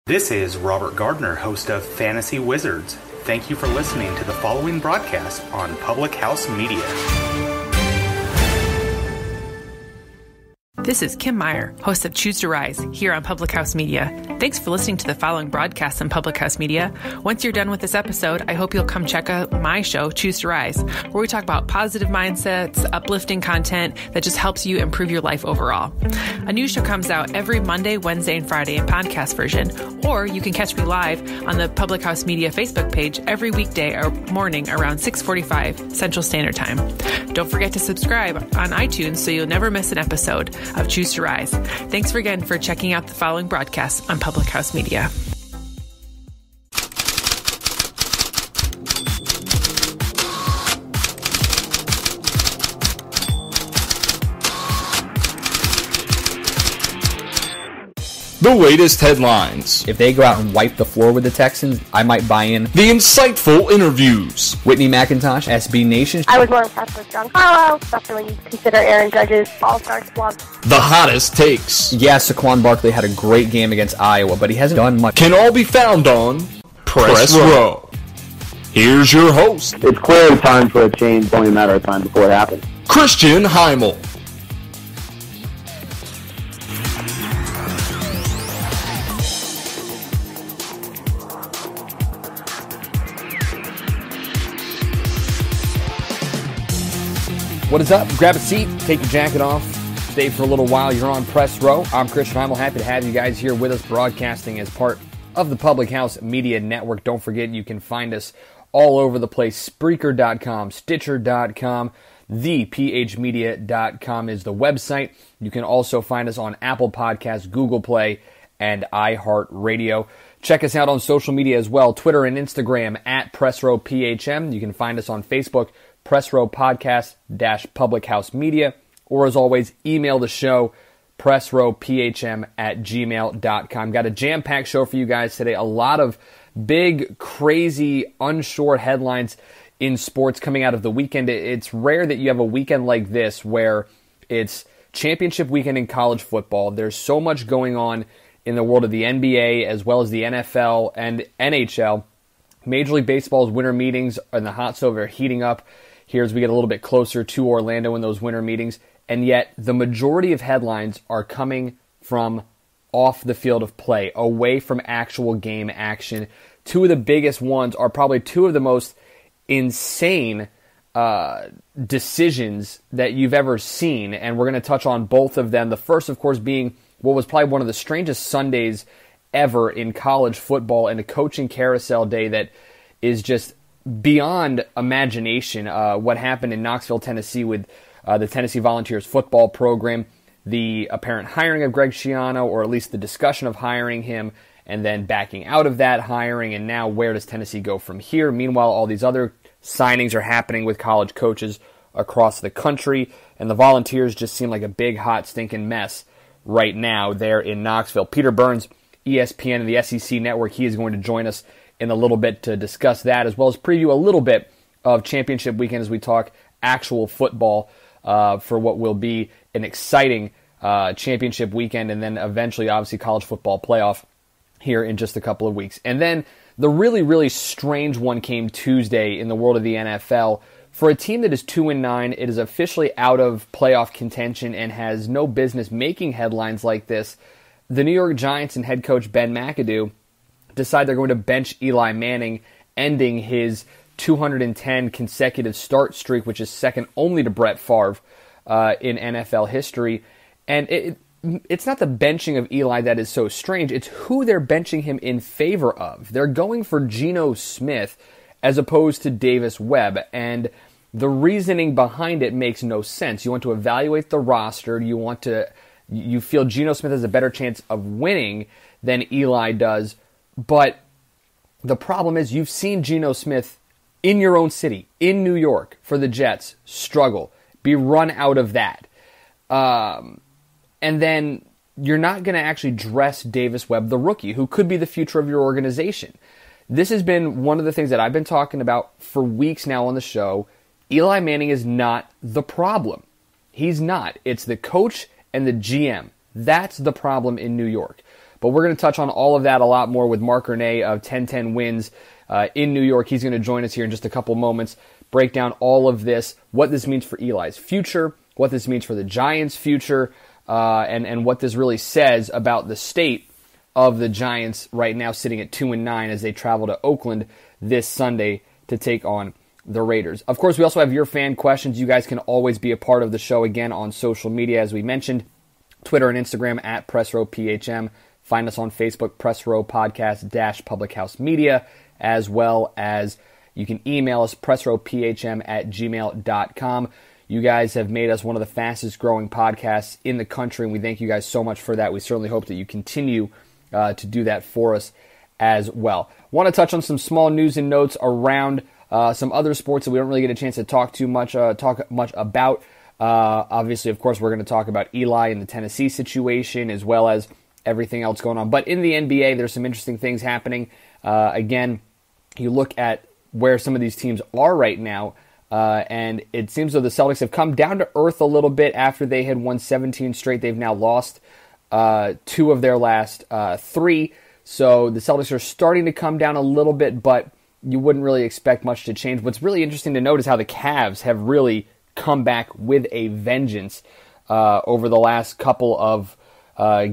This is Robert Gardner, host of Fantasy Wizards. Thank you for listening to the following broadcast on Public House Media. This is Kim Meyer, host of Choose to Rise, here on Public House Media. Thanks for listening to the following broadcast on Public House Media. Once you're done with this episode, I hope you'll come check out my show, Choose to Rise, where we talk about positive mindsets, uplifting content that just helps you improve your life overall. A new show comes out every Monday, Wednesday, and Friday in podcast version, or you can catch me live on the Public House Media Facebook page every weekday or morning around 6:45 Central Standard Time. Don't forget to subscribe on iTunes so you'll never miss an episode of Choose to Rise. Thanks again for checking out the following broadcast on Public House Media. The latest headlines. If they go out and wipe the floor with the Texans, I might buy in. The insightful interviews. Whitney McIntosh, SB Nation. I was more impressed with John Harlow, especially when you consider Aaron Judge's all-star squad. The hottest takes. Yeah, Saquon Barkley had a great game against Iowa, but he hasn't done much. Can all be found on Press Row. Here's your host. It's clearly time for a change. It's only a matter of time before it happens. Christian Heimel. What is up? Grab a seat, take your jacket off, stay for a little while. You're on Press Row. I'm Christian Heimel. Happy to have you guys here with us, broadcasting as part of the Public House Media Network. Don't forget, you can find us all over the place. Spreaker.com, Stitcher.com, thephmedia.com is the website. You can also find us on Apple Podcasts, Google Play, and iHeartRadio. Check us out on social media as well, Twitter and Instagram at PressRowPHM. You can find us on Facebook, Press Row Podcast -- Public House Media, or as always, email the show, pressrowphm@gmail.com. Got a jam-packed show for you guys today. A lot of big, crazy, unsure headlines in sports coming out of the weekend. It's rare that you have a weekend like this where it's championship weekend in college football. There's so much going on in the world of the NBA as well as the NFL and NHL. Major League Baseball's winter meetings and the hot stove are heating up here as we get a little bit closer to Orlando in those winter meetings, and yet the majority of headlines are coming from off the field of play, away from actual game action. Two of the biggest ones are probably two of the most insane decisions that you've ever seen, and we're going to touch on both of them. The first, of course, being what was probably one of the strangest Sundays ever in college football, and a coaching carousel day that is just beyond imagination. What happened in Knoxville, Tennessee with the Tennessee Volunteers football program, the apparent hiring of Greg Schiano, or at least the discussion of hiring him, and then backing out of that hiring, and now where does Tennessee go from here? Meanwhile, all these other signings are happening with college coaches across the country, and the Volunteers just seem like a big, hot, stinking mess right now there in Knoxville. Peter Burns, ESPN and the SEC Network, he is going to join us in a little bit to discuss that, as well as preview a little bit of championship weekend as we talk actual football for what will be an exciting championship weekend, and then eventually, obviously, college football playoff here in just a couple of weeks. And then the really, really strange one came Tuesday in the world of the NFL. For a team that is 2-9, it is officially out of playoff contention and has no business making headlines like this. The New York Giants and head coach Ben McAdoo decide they're going to bench Eli Manning, ending his 210 consecutive start streak, which is second only to Brett Favre in NFL history. And it's not the benching of Eli that is so strange. It's who they're benching him in favor of. They're going for Geno Smith as opposed to Davis Webb. And the reasoning behind it makes no sense. You want to evaluate the roster. You feel Geno Smith has a better chance of winning than Eli does. But the problem is you've seen Geno Smith in your own city, in New York, for the Jets, struggle, be run out of that. And then you're not going to actually dress Davis Webb, the rookie, who could be the future of your organization. This has been one of the things that I've been talking about for weeks now on the show. Eli Manning is not the problem. He's not. It's the coach and the GM. That's the problem in New York. But we're going to touch on all of that a lot more with Marc Ernay of 1010 Wins in New York. He's going to join us here in just a couple moments, break down all of this, what this means for Eli's future, what this means for the Giants' future, and what this really says about the state of the Giants right now, sitting at 2-9 as they travel to Oakland this Sunday to take on the Raiders. Of course, we also have your fan questions. You guys can always be a part of the show again on social media, as we mentioned, Twitter and Instagram at PressRowPHM. Find us on Facebook, Press Row Podcast Public House Media, as well as you can email us, pressrowphm@gmail.com. You guys have made us one of the fastest growing podcasts in the country, and we thank you guys so much for that. We certainly hope that you continue to do that for us as well. Want to touch on some small news and notes around some other sports that we don't really get a chance to talk much about. Obviously, of course, we're going to talk about Eli and the Tennessee situation, as well as everything else going on. But in the NBA, there's some interesting things happening. Again, you look at where some of these teams are right now, and it seems though the Celtics have come down to earth a little bit after they had won 17 straight. They've now lost 2 of their last 3. So the Celtics are starting to come down a little bit, but you wouldn't really expect much to change. What's really interesting to note is how the Cavs have really come back with a vengeance over the last couple of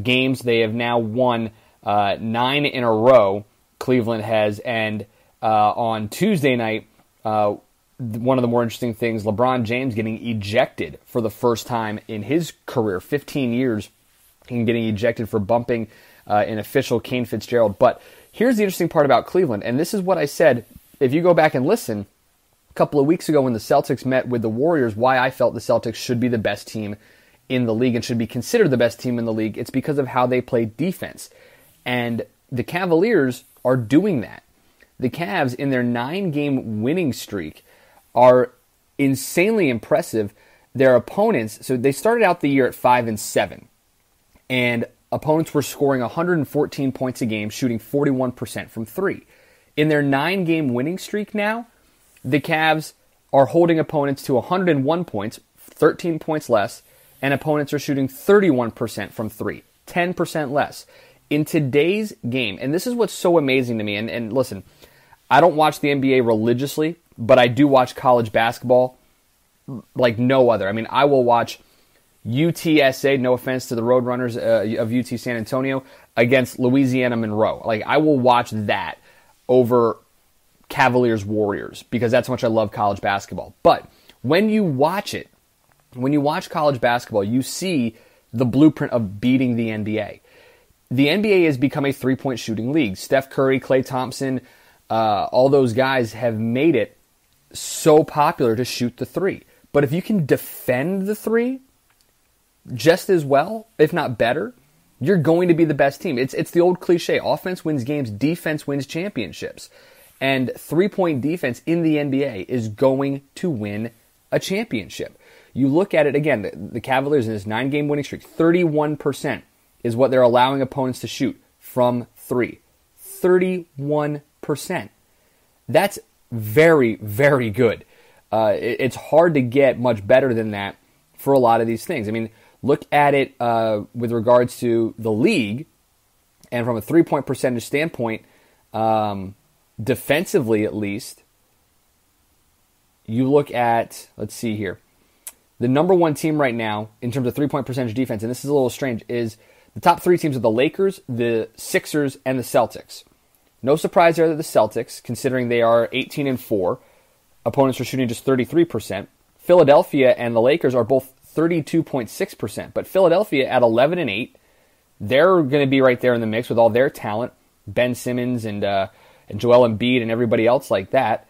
games. They have now won 9 in a row, Cleveland has, and on Tuesday night, one of the more interesting things, LeBron James getting ejected for the first time in his career, 15 years, and getting ejected for bumping an official, Kane Fitzgerald. But here's the interesting part about Cleveland, and this is what I said, if you go back and listen, a couple of weeks ago when the Celtics met with the Warriors, why I felt the Celtics should be the best team in the league and should be considered the best team in the league. It's because of how they play defense. And the Cavaliers are doing that. The Cavs, in their 9-game winning streak, are insanely impressive. Their opponents, so they started out the year at 5-7, and opponents were scoring 114 points a game, shooting 41% from 3. In their 9-game winning streak now, the Cavs are holding opponents to 101 points, 13 points less, and opponents are shooting 31% from 3, 10% less. In today's game, and this is what's so amazing to me, and listen, I don't watch the NBA religiously, but I do watch college basketball like no other. I mean, I will watch UTSA, no offense to the Roadrunners of UT San Antonio, against Louisiana Monroe. Like, I will watch that over Cavaliers Warriors because that's how much I love college basketball. But when you watch it, when you watch college basketball, you see the blueprint of beating the NBA. The NBA has become a three-point shooting league. Steph Curry, Klay Thompson, all those guys have made it so popular to shoot the three. But if you can defend the three just as well, if not better, you're going to be the best team. It's the old cliche, offense wins games, defense wins championships. And three-point defense in the NBA is going to win a championship. You look at it again, the Cavaliers in this 9-game winning streak, 31% is what they're allowing opponents to shoot from 3. 31%. That's very, very good. It's hard to get much better than that for a lot of these things. I mean, look at it with regards to the league, and from a three-point percentage standpoint, defensively at least, you look at, let's see here, the number one team right now in terms of three-point percentage defense, and this is a little strange, is the top 3 teams are the Lakers, the Sixers, and the Celtics. No surprise there that the Celtics, considering they are 18-4, opponents are shooting just 33%. Philadelphia and the Lakers are both 32.6%, but Philadelphia at 11-8, they're going to be right there in the mix with all their talent, Ben Simmons and Joel Embiid and everybody else like that.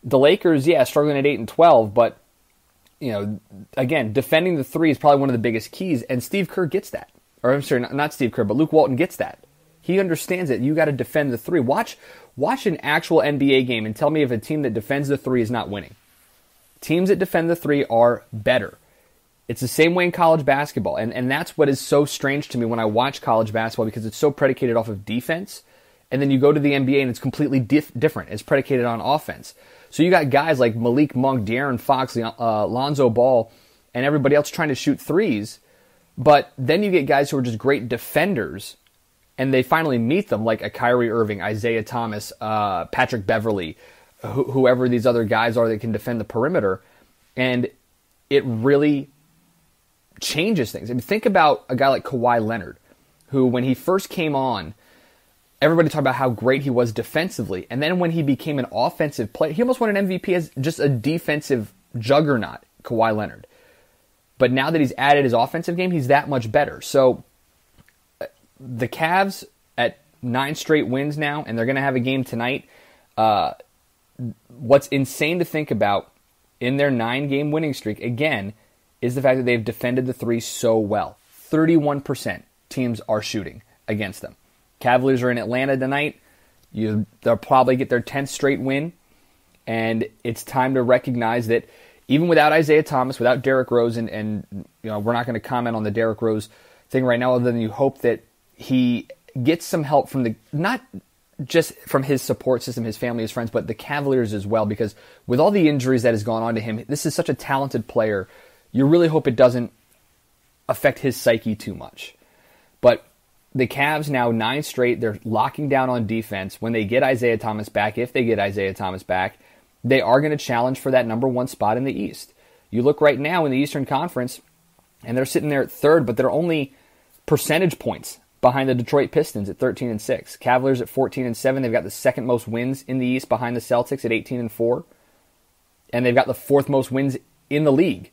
The Lakers, struggling at 8-12, but again, defending the three is probably one of the biggest keys, and Steve Kerr gets that. Or I'm sorry, not Steve Kerr, but Luke Walton gets that. He understands that you got to defend the three. Watch an actual NBA game and tell me if a team that defends the three is not winning. Teams that defend the three are better. It's the same way in college basketball, and that's what is so strange to me when I watch college basketball, because it's so predicated off of defense, and then you go to the NBA and it's completely different. It's predicated on offense. So you got guys like Malik Monk, De'Aaron Fox, Lonzo Ball, and everybody else trying to shoot threes, but then you get guys who are just great defenders, and they finally meet them, like a Kyrie Irving, Isaiah Thomas, Patrick Beverley, whoever these other guys are that can defend the perimeter, and it really changes things. I mean, think about a guy like Kawhi Leonard, who when he first came on, everybody talked about how great he was defensively, and then when he became an offensive player, he almost won an MVP as just a defensive juggernaut, Kawhi Leonard. But now that he's added his offensive game, he's that much better. So the Cavs at 9 straight wins now, and they're going to have a game tonight. What's insane to think about in their 9-game winning streak, again, is the fact that they've defended the three so well. 31% teams are shooting against them. Cavaliers are in Atlanta tonight. They'll probably get their 10th straight win, and it's time to recognize that even without Isaiah Thomas, without Derrick Rose, and we're not going to comment on the Derrick Rose thing right now, other than you hope that he gets some help from not just from his support system, his family, his friends, but the Cavaliers as well, because with all the injuries that has gone on to him, this is such a talented player. You really hope it doesn't affect his psyche too much. But the Cavs now 9 straight, they're locking down on defense. When they get Isaiah Thomas back, if they get Isaiah Thomas back, they are going to challenge for that number 1 spot in the East. You look right now in the Eastern Conference, and they're sitting there at 3rd, but they're only percentage points behind the Detroit Pistons at 13-6. Cavaliers at 14-7. They've got the 2nd most wins in the East behind the Celtics at 18-4. And they've got the 4th most wins in the league.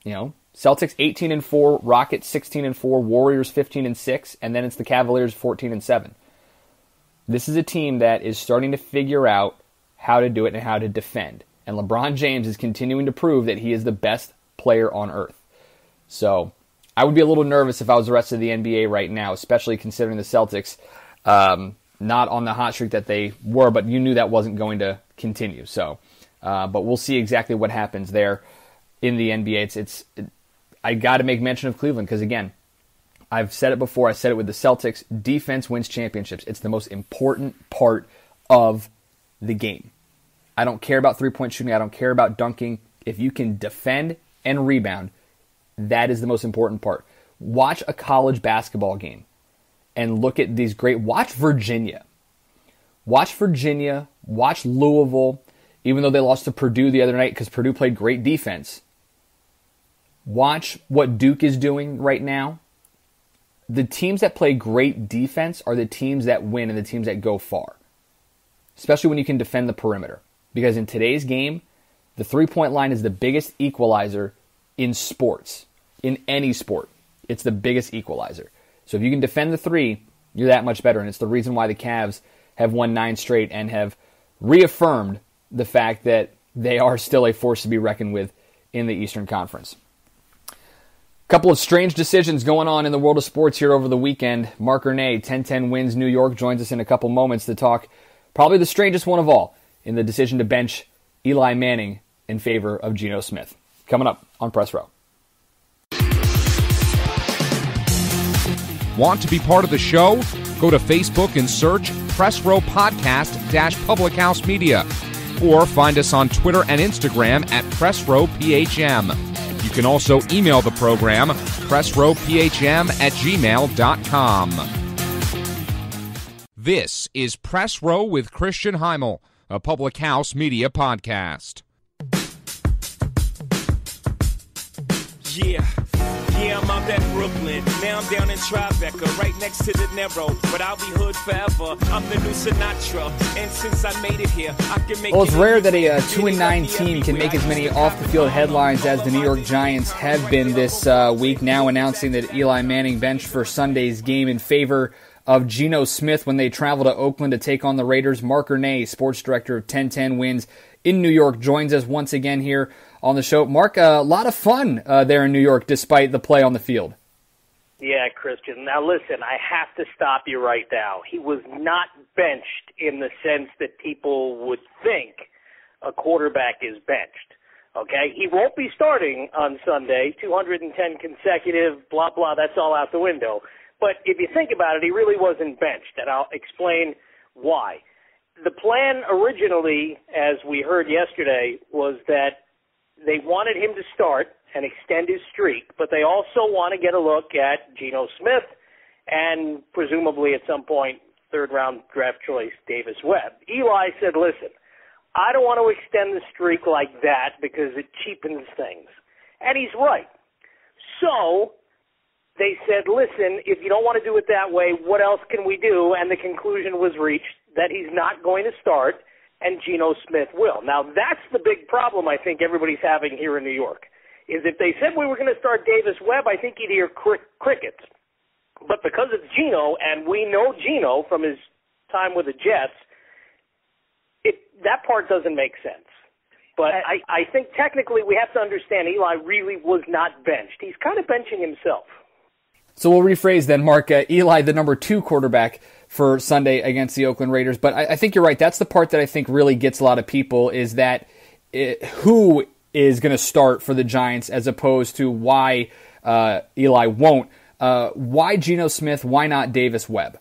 Celtics 18-4, Rockets 16-4, Warriors 15-6, and then it's the Cavaliers 14-7. This is a team that is starting to figure out how to do it and how to defend. And LeBron James is continuing to prove that he is the best player on earth. So I would be a little nervous if I was the rest of the NBA right now, especially considering the Celtics not on the hot streak that they were, but you knew that wasn't going to continue. So, but we'll see exactly what happens there in the NBA. I got to make mention of Cleveland because, again, I've said it before. I said it with the Celtics. Defense wins championships. It's the most important part of the game. I don't care about three-point shooting. I don't care about dunking. If you can defend and rebound, that is the most important part. Watch a college basketball game and look at these great... Watch Virginia. Watch Louisville, even though they lost to Purdue the other night because Purdue played great defense. Watch what Duke is doing right now. The teams that play great defense are the teams that win and the teams that go far, especially when you can defend the perimeter. Because in today's game, the three-point line is the biggest equalizer in sports, in any sport. It's the biggest equalizer. So if you can defend the three, you're that much better. And it's the reason why the Cavs have won 9 straight and have reaffirmed the fact that they are still a force to be reckoned with in the Eastern Conference. Couple of strange decisions going on in the world of sports here over the weekend. Marc Ernay, 10-10 wins New York, joins us in a couple moments to talk probably the strangest one of all in the decision to bench Eli Manning in favor of Geno Smith. Coming up on Press Row. Want to be part of the show? Go to Facebook and search Press Row Podcast-Public House Media. Or find us on Twitter and Instagram at Press Row PHM. You can also email the program, pressrowphm@gmail.com. This is Press Row with Christian Heimel, a Public House Media podcast. Yeah, I'm out at Brooklyn. Now I'm down in Tribeca, right next to the Narrow. But I'll be hood forever. I'm the new Sinatra. And since I made it here, I can make it. Well, it's rare that a 2-9 team can make as many off-the-field headlines as the New York Giants have been this week, now announcing that Eli Manning benched for Sunday's game in favor of Geno Smith when they travel to Oakland to take on the Raiders. Marc Ernay, sports director of 10-10 Wins in New York, joins us once again here on the show. Mark, a lot of fun there in New York despite the play on the field. Yeah, Christian. Now listen, I have to stop you right now. He was not benched in the sense that people would think a quarterback is benched. Okay? He won't be starting on Sunday, 210 consecutive, blah, blah, that's all out the window. But if you think about it, he really wasn't benched, and I'll explain why. The plan originally, as we heard yesterday, was that they wanted him to start and extend his streak, but they also want to get a look at Geno Smith and presumably at some point, third-round draft choice Davis Webb. Eli said, listen, I don't want to extend the streak like that because it cheapens things. And he's right. So they said, listen, if you don't want to do it that way, what else can we do? And the conclusion was reached that he's not going to start and Geno Smith will. Now, that's the big problem I think everybody's having here in New York, is if they said we were going to start Davis Webb, I think you'd hear crickets. But because it's Geno, and we know Geno from his time with the Jets, that part doesn't make sense. But I think technically we have to understand Eli really was not benched. He's kind of benching himself. So we'll rephrase then, Mark. Eli, the number 2 quarterback for Sunday against the Oakland Raiders. But I think you're right. That's the part that I think really gets a lot of people, is that who is going to start for the Giants as opposed to why Eli won't. Why Geno Smith? Why not Davis Webb?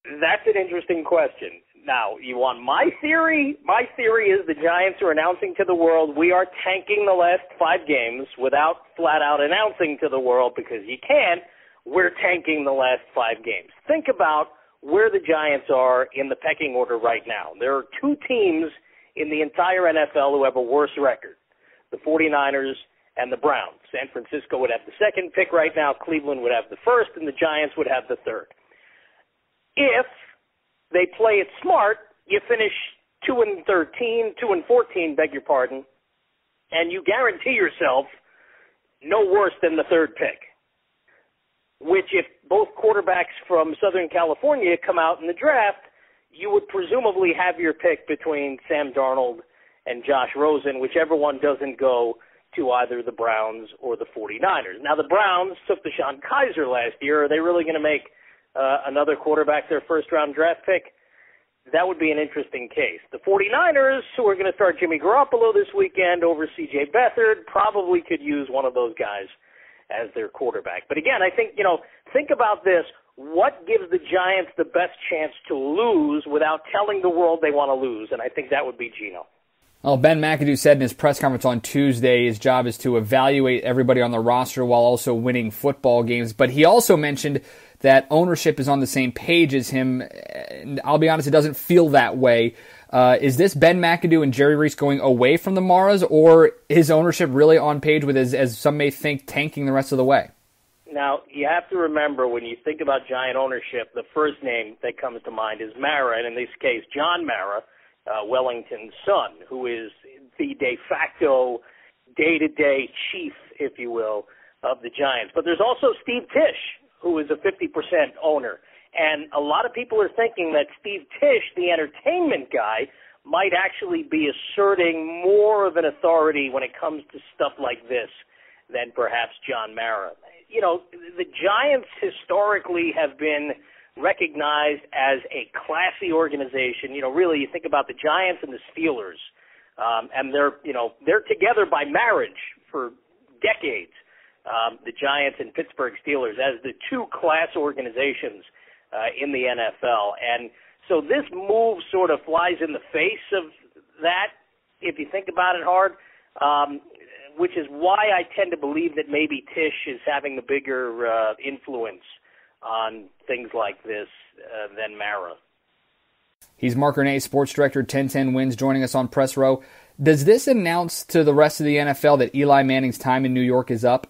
That's an interesting question. Now, you want my theory? My theory is the Giants are announcing to the world, we are tanking the last 5 games without flat out announcing to the world, because you can't, we're tanking the last 5 games. Think about where the Giants are in the pecking order right now. There are 2 teams in the entire NFL who have a worse record, the 49ers and the Browns. San Francisco would have the 2nd pick right now, Cleveland would have the 1st, and the Giants would have the 3rd. If they play it smart, you finish 2-13, 2-14, beg your pardon, and you guarantee yourself no worse than the 3rd pick, which if both quarterbacks from Southern California come out in the draft, you would presumably have your pick between Sam Darnold and Josh Rosen, whichever one doesn't go to either the Browns or the 49ers. Now, the Browns took Deshaun Kaiser last year. Are they really going to make another quarterback their first-round draft pick? That would be an interesting case. The 49ers, who are going to start Jimmy Garoppolo this weekend over C.J. Beathard, probably could use one of those guys as their quarterback. But again, I think, think about this. What gives the Giants the best chance to lose without telling the world they want to lose? And I think that would be Geno. Well, Ben McAdoo said in his press conference on Tuesday his job is to evaluate everybody on the roster while also winning football games. But he also mentioned that ownership is on the same page as him. And I'll be honest, it doesn't feel that way. Is this Ben McAdoo and Jerry Reese going away from the Maras, or is ownership really on page with, as some may think, tanking the rest of the way? Now, you have to remember, when you think about Giant ownership, the first name that comes to mind is Mara, and in this case, John Mara, Wellington's son, who is the de facto day-to-day chief, if you will, of the Giants. But there's also Steve Tisch, who is a 50% owner. And a lot of people are thinking that Steve Tisch, the entertainment guy, might actually be asserting more of an authority when it comes to stuff like this than perhaps John Mara. The Giants historically have been recognized as a classy organization. Really, you think about the Giants and the Steelers, and they're together by marriage for decades. The Giants and Pittsburgh Steelers as the 2 class organizations in the NFL. And so this move sort of flies in the face of that, if you think about it hard, which is why I tend to believe that maybe Tisch is having the bigger influence on things like this than Mara. He's Marc Ernay, sports director, 1010 Wins, joining us on Press Row. Does this announce to the rest of the NFL that Eli Manning's time in New York is up?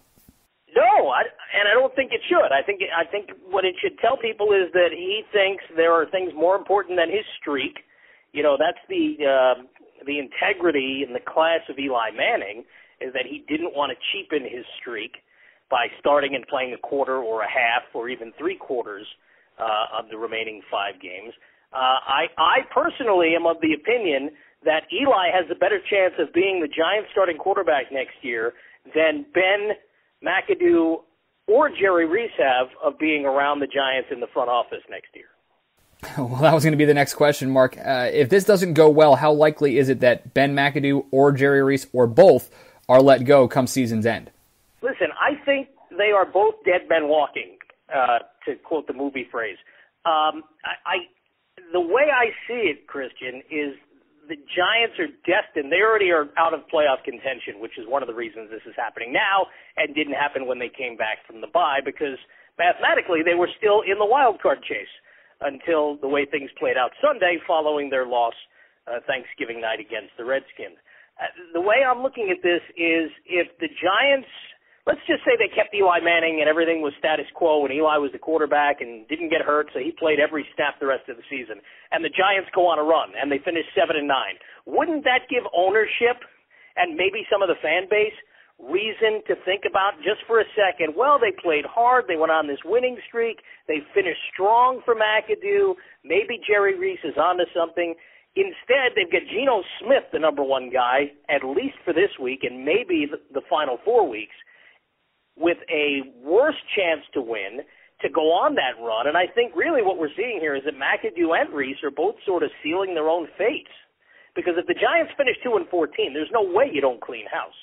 No, and I don't think it should. I think what it should tell people is that he thinks there are things more important than his streak. That's the integrity and the class of Eli Manning, is that he didn't want to cheapen his streak by starting and playing a quarter or a half or even 3 quarters of the remaining 5 games. I personally am of the opinion that Eli has a better chance of being the Giants starting quarterback next year than Ben McAdoo or Jerry Reese have of being around the Giants in the front office next year. Well, that was going to be the next question, Mark. If this doesn't go well, how likely is it that Ben McAdoo or Jerry Reese or both are let go come season's end? Listen, I think they are both dead men walking, to quote the movie phrase. The way I see it, Christian, is the Giants are destined. They already are out of playoff contention, which is one of the reasons this is happening now and didn't happen when they came back from the bye, because mathematically they were still in the wild card chase until the way things played out Sunday following their loss Thanksgiving night against the Redskins. The way I'm looking at this is if the Giants, let's just say they kept Eli Manning and everything was status quo and Eli was the quarterback and didn't get hurt, so he played every snap the rest of the season, and the Giants go on a run and they finish 7-9. Wouldn't that give ownership and maybe some of the fan base reason to think about just for a second, well, they played hard, they went on this winning streak, they finished strong for McAdoo, maybe Jerry Reese is onto something. Instead, they've got Geno Smith, the number one guy, at least for this week and maybe the final 4 weeks, with a worse chance to win, to go on that run. And I think really what we're seeing here is that McAdoo and Reese are both sort of sealing their own fates. Because if the Giants finish 2-14, there's no way you don't clean house.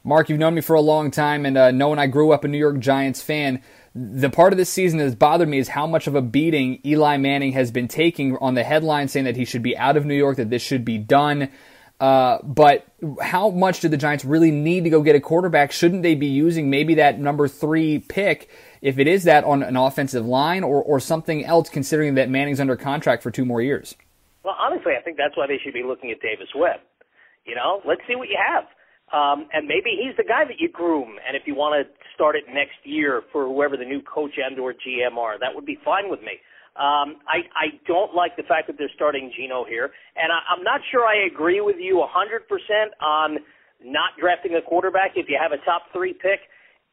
Mark, you've known me for a long time, and knowing I grew up a New York Giants fan, the part of this season that has bothered me is how much of a beating Eli Manning has been taking on the headline saying that he should be out of New York, that this should be done. But how much do the Giants really need to go get a quarterback? Shouldn't they be using maybe that number 3 pick, if it is that, on an offensive line or something else, considering that Manning's under contract for 2 more years? Well, honestly, I think that's why they should be looking at Davis Webb. You know, let's see what you have. And maybe he's the guy that you groom. And if you want to start it next year for whoever the new coach and or GM are, that would be fine with me. I don't like the fact that they're starting Geno here. And I'm not sure I agree with you 100% on not drafting a quarterback if you have a top 3 pick.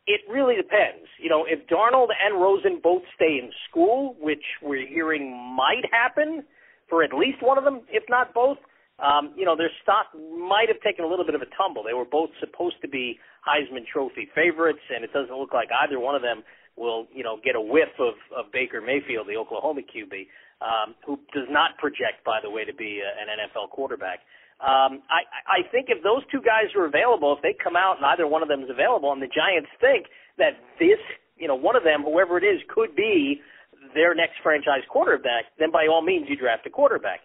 It really depends. You know, if Darnold and Rosen both stay in school, which we're hearing might happen for at least one of them, if not both, you know, their stock might have taken a little bit of a tumble. They were both supposed to be Heisman Trophy favorites, and it doesn't look like either one of them will, you know, get a whiff of Baker Mayfield, the Oklahoma QB, who does not project, by the way, to be an NFL quarterback. I think if those 2 guys are available, if they come out and either one of them is available, and the Giants think that this, you know, one of them, whoever it is, could be their next franchise quarterback, then by all means you draft a quarterback.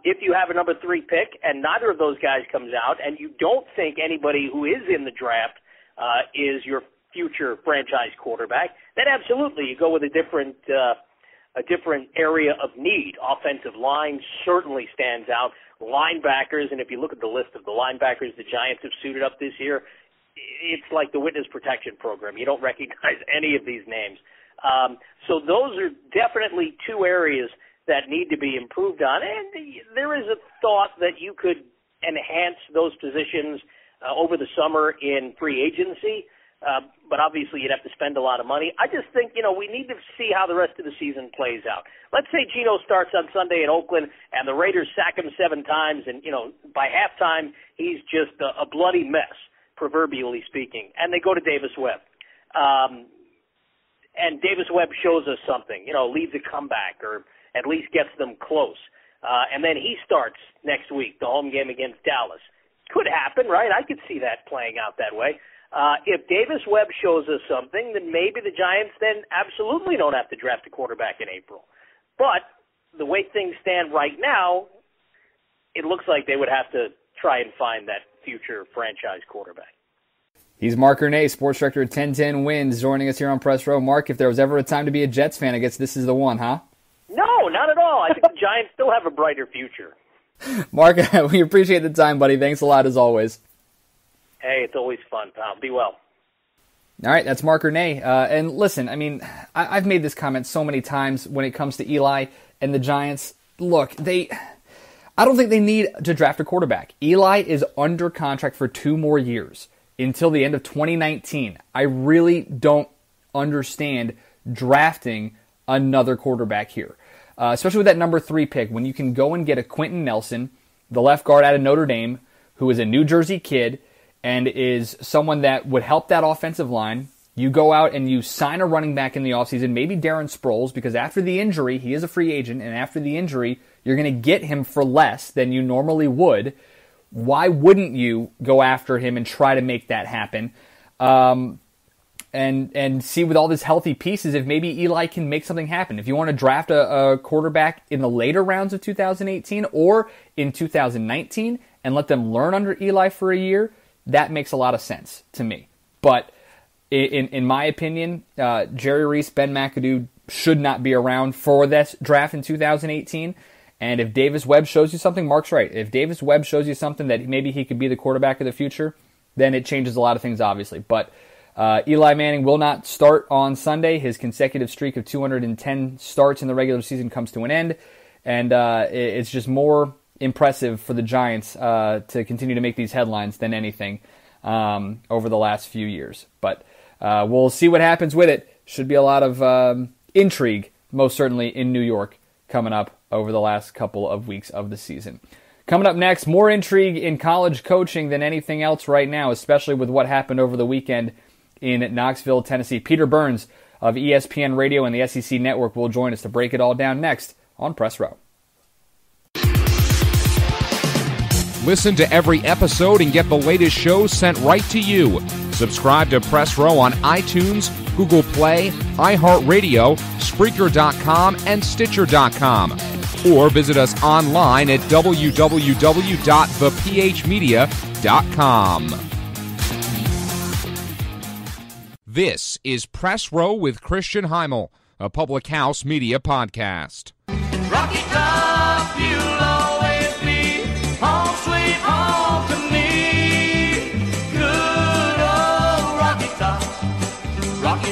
If you have a number 3 pick and neither of those guys comes out and you don't think anybody who is in the draft is your future franchise quarterback, then absolutely you go with a different area of need. Offensive line certainly stands out. Linebackers, and if you look at the list of the linebackers the Giants have suited up this year, it's like the witness protection program. You don't recognize any of these names. So those are definitely 2 areas that need to be improved on. And there is a thought that you could enhance those positions over the summer in free agency, but obviously you'd have to spend a lot of money. I just think, you know, we need to see how the rest of the season plays out. Let's say Geno starts on Sunday in Oakland and the Raiders sack him 7 times and, you know, by halftime he's just a bloody mess, proverbially speaking, and they go to Davis Webb. And Davis Webb shows us something, you know, leads a comeback or at least gets them close. And then he starts next week, the home game against Dallas. Could happen, right? I could see that playing out that way. If Davis Webb shows us something, then maybe the Giants then absolutely don't have to draft a quarterback in April. But the way things stand right now, it looks like they would have to try and find that future franchise quarterback. He's Marc Ernay, sports director at 1010 Wins, joining us here on Press Row. Mark, if there was ever a time to be a Jets fan, I guess this is the one, huh? No, not at all. I think the Giants still have a brighter future. Mark, we appreciate the time, buddy. Thanks a lot, as always. Hey, it's always fun, pal. Be well. All right, that's Marc Ernay. And listen, I mean, I've made this comment so many times when it comes to Eli and the Giants. Look, I don't think they need to draft a quarterback. Eli is under contract for 2 more years until the end of 2019. I really don't understand drafting another quarterback here, especially with that number 3 pick, when you can go and get a Quentin Nelson, the left guard out of Notre Dame, who is a New Jersey kid and is someone that would help that offensive line. You go out and you sign a running back in the offseason, maybe Darren Sproles, because after the injury, he is a free agent, and after the injury, you're going to get him for less than you normally would. Why wouldn't you go after him and try to make that happen? And see with all these healthy pieces if maybe Eli can make something happen. If you want to draft a quarterback in the later rounds of 2018 or in 2019 and let them learn under Eli for a year, that makes a lot of sense to me. But in my opinion, Jerry Reese, Ben McAdoo should not be around for this draft in 2018. And if Davis Webb shows you something, Mark's right. If Davis Webb shows you something that maybe he could be the quarterback of the future, then it changes a lot of things, obviously. But Eli Manning will not start on Sunday. His consecutive streak of 210 starts in the regular season comes to an end. And it's just more impressive for the Giants to continue to make these headlines than anything over the last few years. But we'll see what happens with it. Should be a lot of intrigue, most certainly, in New York coming up over the last couple of weeks of the season. Coming up next, more intrigue in college coaching than anything else right now, especially with what happened over the weekend in Knoxville, Tennessee. Peter Burns of ESPN Radio and the SEC Network will join us to break it all down next on Press Row. Listen to every episode and get the latest shows sent right to you. Subscribe to Press Row on iTunes, Google Play, iHeartRadio, Spreaker.com, and Stitcher.com. Or visit us online at www.thephmedia.com. This is Press Row with Christian Heimel, a Public House Media podcast. Rocky Top, you'll always be home sweet home to me. Good old Rocky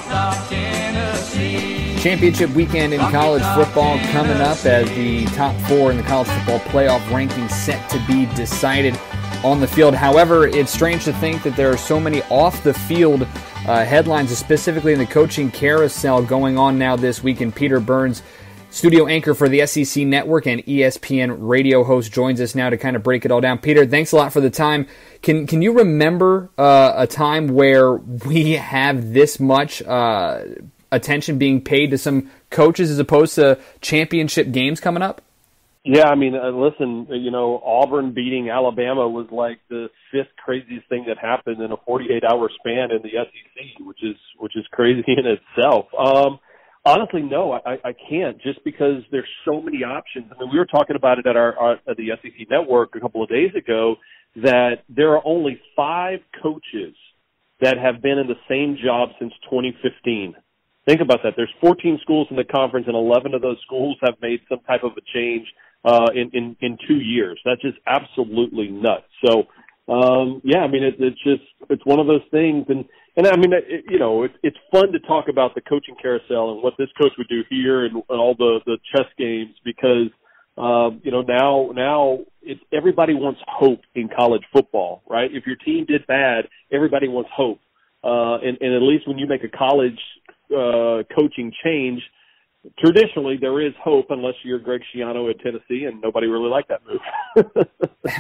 Top, Tennessee. Championship weekend in college football coming up as the top four in the college football playoff rankings set to be decided on the field. However, it's strange to think that there are so many off-the-field headlines, specifically in the coaching carousel going on now this week. And Peter Burns, studio anchor for the SEC Network and ESPN radio host, joins us now to kind of break it all down. Peter, thanks a lot for the time. Can you remember a time where we have this much attention being paid to some coaches as opposed to championship games coming up? Yeah, I mean, listen, Auburn beating Alabama was like the fifth craziest thing that happened in a 48-hour span in the SEC, which is crazy in itself. Honestly, no, I can't, just because there's so many options. I mean, we were talking about it at the SEC Network a couple of days ago, that there are only 5 coaches that have been in the same job since 2015. Think about that. There's 14 schools in the conference, and 11 of those schools have made some type of a change in 2 years. That's just absolutely nuts. So, yeah, I mean, it's one of those things, and I mean, it's fun to talk about the coaching carousel and what this coach would do here and all the chess games, because now it's everybody wants hope in college football, right? If your team did bad, everybody wants hope, and at least when you make a college coaching change, traditionally there is hope, unless you're Greg Schiano at Tennessee, and nobody really liked that move.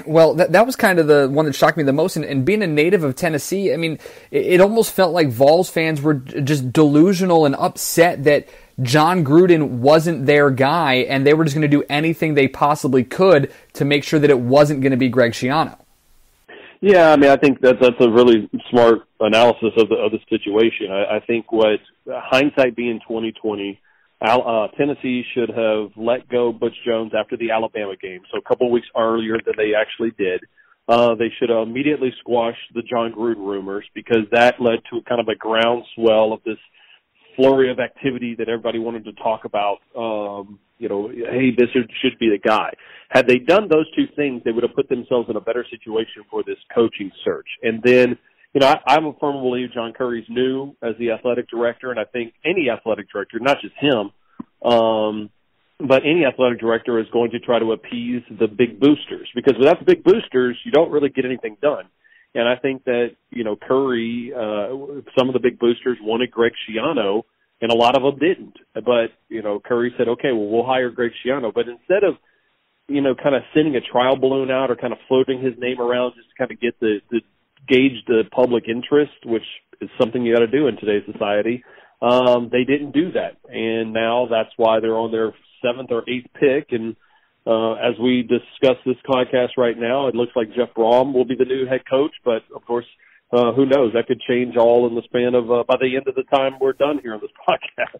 Well, that was kind of the one that shocked me the most, and being a native of Tennessee, I mean, it almost felt like Vols fans were just delusional and upset that John Gruden wasn't their guy, and they were just going to do anything they possibly could to make sure that it wasn't going to be Greg Schiano. Yeah, I mean, I think that's a really smart analysis of the situation. I think what hindsight being 2020, Tennessee should have let go Butch Jones after the Alabama game, so a couple of weeks earlier than they actually did. They should have immediately squashed the John Gruden rumors, because that led to kind of a groundswell of this flurry of activity that everybody wanted to talk about. Hey, this should be the guy. Had they done those two things, they would have put themselves in a better situation for this coaching search. And then, I'm a firm believer John Curry's new as the athletic director, and I think any athletic director, not just him, but any athletic director is going to try to appease the big boosters, because without the big boosters, you don't really get anything done. And I think that, Curry, some of the big boosters wanted Greg Schiano, and a lot of them didn't. But, Curry said, okay, well, we'll hire Greg Schiano. But instead of, kind of sending a trial balloon out or kind of floating his name around just to kind of get gauge the public interest, which is something you got to do in today's society, they didn't do that. And now that's why they're on their 7th or 8th pick. And as we discuss this podcast right now, it looks like Jeff Brom will be the new head coach. But, of course, who knows? That could change all in the span of by the end of the time we're done here on this podcast.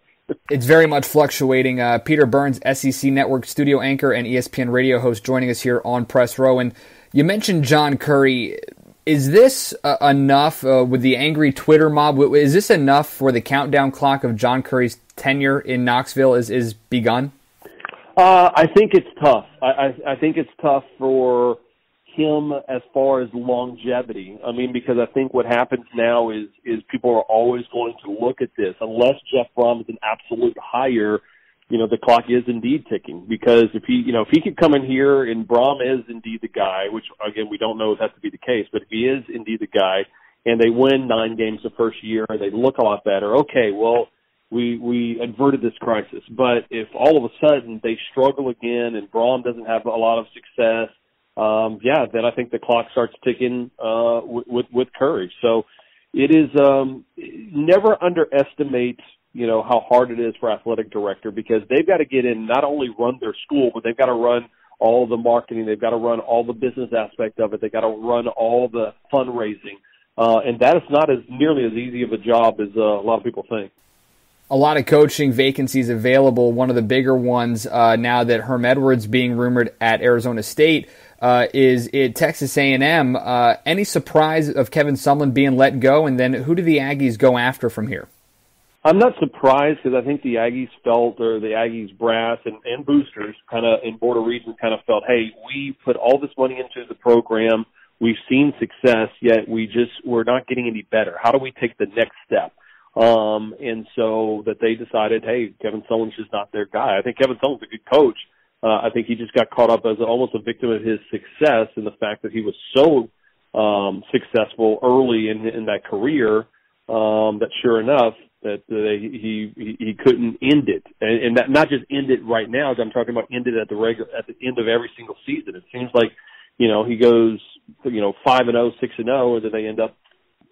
It's very much fluctuating. Peter Burns, SEC Network studio anchor and ESPN radio host, joining us here on Press Row. And you mentioned John Curry. Is this enough with the angry Twitter mob? Is this enough for the countdown clock of John Curry's tenure in Knoxville is begun? I think it's tough. I think it's tough for him as far as longevity. I mean, because I think what happens now is people are always going to look at this. Unless Jeff Brom is an absolute hire, the clock is indeed ticking. Because if he could come in here and Brom is indeed the guy, which again we don't know if that to be the case, but if he is indeed the guy and they win 9 games the first year and they look a lot better, okay, well, we averted this crisis. But if all of a sudden they struggle again and Brom doesn't have a lot of success, then I think the clock starts ticking with Curry. So it is never underestimate how hard it is for athletic director, because they've got to get in, not only run their school, but they've got to run all the marketing, they've got to run all the business aspect of it, they've got to run all the fundraising, and that is not as nearly as easy of a job as a lot of people think. A lot of coaching vacancies available. One of the bigger ones now that Herm Edwards being rumored at Arizona State is at Texas A&M. Any surprise of Kevin Sumlin being let go? And then who do the Aggies go after from here? I'm not surprised, because I think the Aggies felt, or the Aggies brass and boosters kind of in Board of Regents kind of felt, hey, we put all this money into the program. We've seen success, yet we're not getting any better. How do we take the next step? And so that they decided, hey, Kevin Sumlin's just not their guy. I think Kevin Sumlin's a good coach. I think he just got caught up as almost a victim of his success, and the fact that he was so successful early in that career that sure enough that he couldn't end it, and that not just end it right now. I'm talking about end it at the end of every single season. It seems like he goes 5-0, 6-0, and then they end up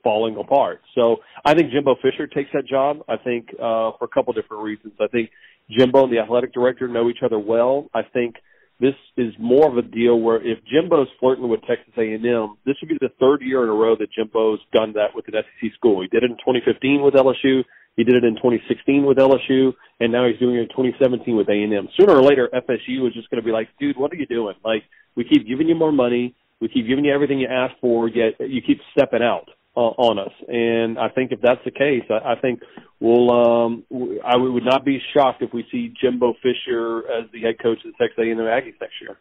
falling apart. So I think Jimbo Fisher takes that job. I think for a couple different reasons. I think Jimbo and the athletic director know each other well. I think this is more of a deal where if Jimbo's flirting with Texas A&M, this would be the third year in a row that Jimbo's done that with an SEC school. He did it in 2015 with LSU. He did it in 2016 with LSU, and now he's doing it in 2017 with A&M. Sooner or later, FSU is just going to be like, dude, what are you doing? Like, we keep giving you more money. We keep giving you everything you ask for, yet you keep stepping out on us. And I think if that's the case, I think I would not be shocked if we see Jimbo Fisher as the head coach of the Texas A&M Aggies next year.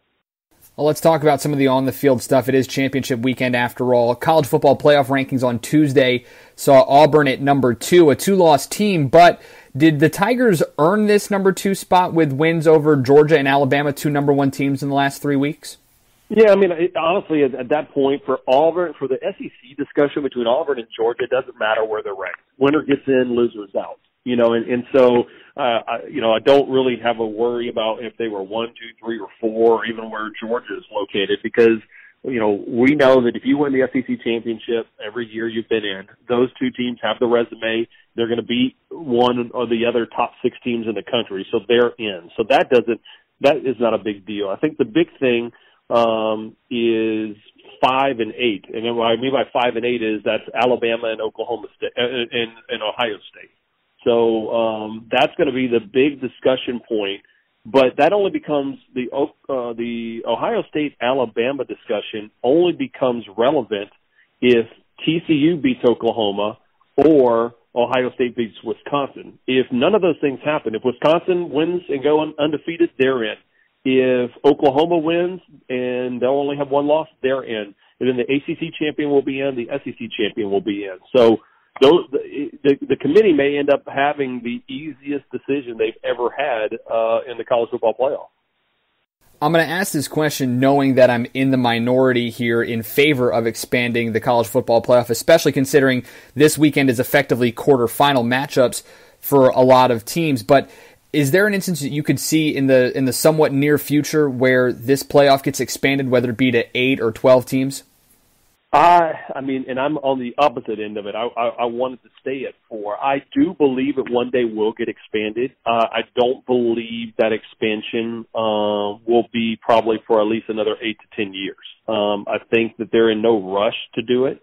Well, let's talk about some of the on-the-field stuff. It is championship weekend after all. College football playoff rankings on Tuesday saw Auburn at number 2, a 2-loss team. But did the Tigers earn this number 2 spot with wins over Georgia and Alabama, 2 number 1 teams in the last 3 weeks? Yeah, I mean, honestly, at that point, for Auburn, for the SEC discussion between Auburn and Georgia, it doesn't matter where they're ranked. Winner gets in, loser's out. And so, I don't really have a worry about if they were 1, 2, 3, or 4, or even where Georgia is located, because, we know that if you win the SEC championship every year you've been in, those 2 teams have the resume. They're going to beat one or the other top 6 teams in the country, so they're in. So that is not a big deal. I think the big thing is 5 and 8, and what I mean by 5 and 8 is that's Alabama and Oklahoma State and Ohio State. So that's going to be the big discussion point. But that only becomes the Ohio State-Alabama discussion only becomes relevant if TCU beats Oklahoma or Ohio State beats Wisconsin. If none of those things happen, if Wisconsin wins and go undefeated, they're in. If Oklahoma wins and they'll only have 1 loss, they're in. And then the ACC champion will be in, the SEC champion will be in. So the committee may end up having the easiest decision they've ever had in the college football playoff. I'm going to ask this question knowing that I'm in the minority here in favor of expanding the college football playoff, especially considering this weekend is effectively quarterfinal matchups for a lot of teams. But is there an instance that you could see in the somewhat near future where this playoff gets expanded, whether it be to 8 or 12 teams? I mean, and I'm on the opposite end of it. I wanted to stay at 4. I do believe it one day will get expanded. I don't believe that expansion will be probably for at least another 8 to 10 years. I think that they're in no rush to do it.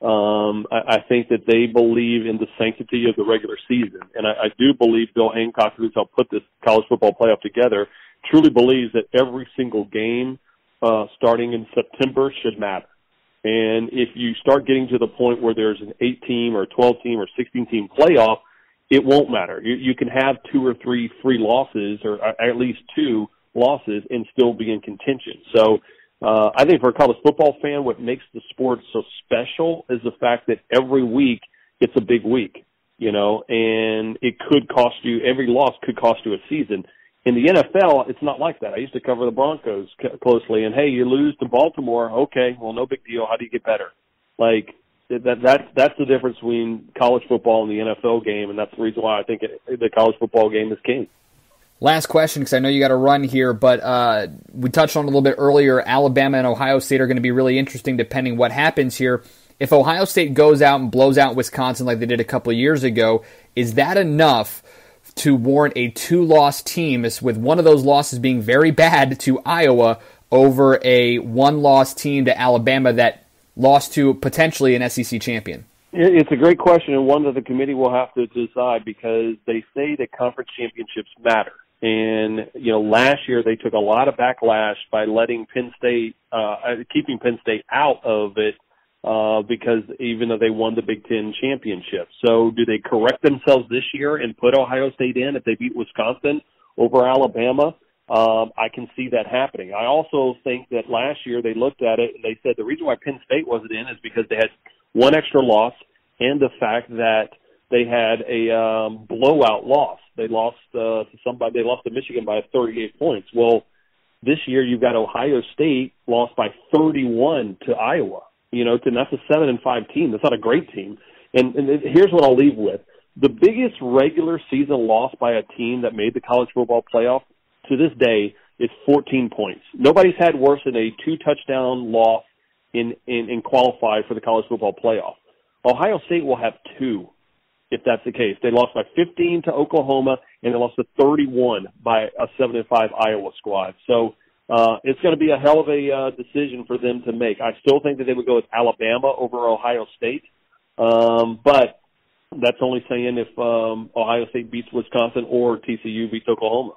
I think that they believe in the sanctity of the regular season. And I do believe Bill Hancock, who's helped put this college football playoff together, truly believes that every single game starting in September should matter. And if you start getting to the point where there's an 8-team or 12-team or 16-team playoff, it won't matter. You can have 2 or 3 free losses, or at least 2 losses, and still be in contention. So I think for a college football fan, what makes the sport so special is the fact that every week it's a big week, and it could cost you, every loss could cost you a season. In the NFL, it's not like that. I used to cover the Broncos closely, and hey, you lose to Baltimore, okay, well, no big deal. How do you get better? Like that's the difference between college football and the NFL game, and that's the reason why I think the college football game is king. Last question, because I know you got to run here, but we touched on it a little bit earlier. Alabama and Ohio State are going to be really interesting depending what happens here. If Ohio State goes out and blows out Wisconsin like they did a couple of years ago, is that enough to warrant a 2-loss team, with one of those losses being very bad to Iowa over a 1-loss team to Alabama that lost to potentially an SEC champion? It's a great question, and one that the committee will have to decide, because they say that conference championships matter. And, last year they took a lot of backlash by letting Penn State, keeping Penn State out of it, because even though they won the Big Ten championship. So do they correct themselves this year and put Ohio State in if they beat Wisconsin over Alabama? I can see that happening. I also think that last year they looked at it and they said the reason why Penn State wasn't in is because they had one extra loss and the fact that they had a blowout loss. They lost to somebody. They lost to Michigan by 38 points. Well, this year you've got Ohio State lost by 31 to Iowa. And that's a 7-5 team. That's not a great team. And here's what I'll leave with. The biggest regular season loss by a team that made the college football playoff to this day is 14 points. Nobody's had worse than a 2-touchdown loss in qualified for the college football playoff. Ohio State will have 2 if that's the case. They lost by 15 to Oklahoma, and they lost to 31 by a 7-5 Iowa squad. So it's going to be a hell of a decision for them to make. I still think that they would go with Alabama over Ohio State, but that's only saying if Ohio State beats Wisconsin or TCU beats Oklahoma.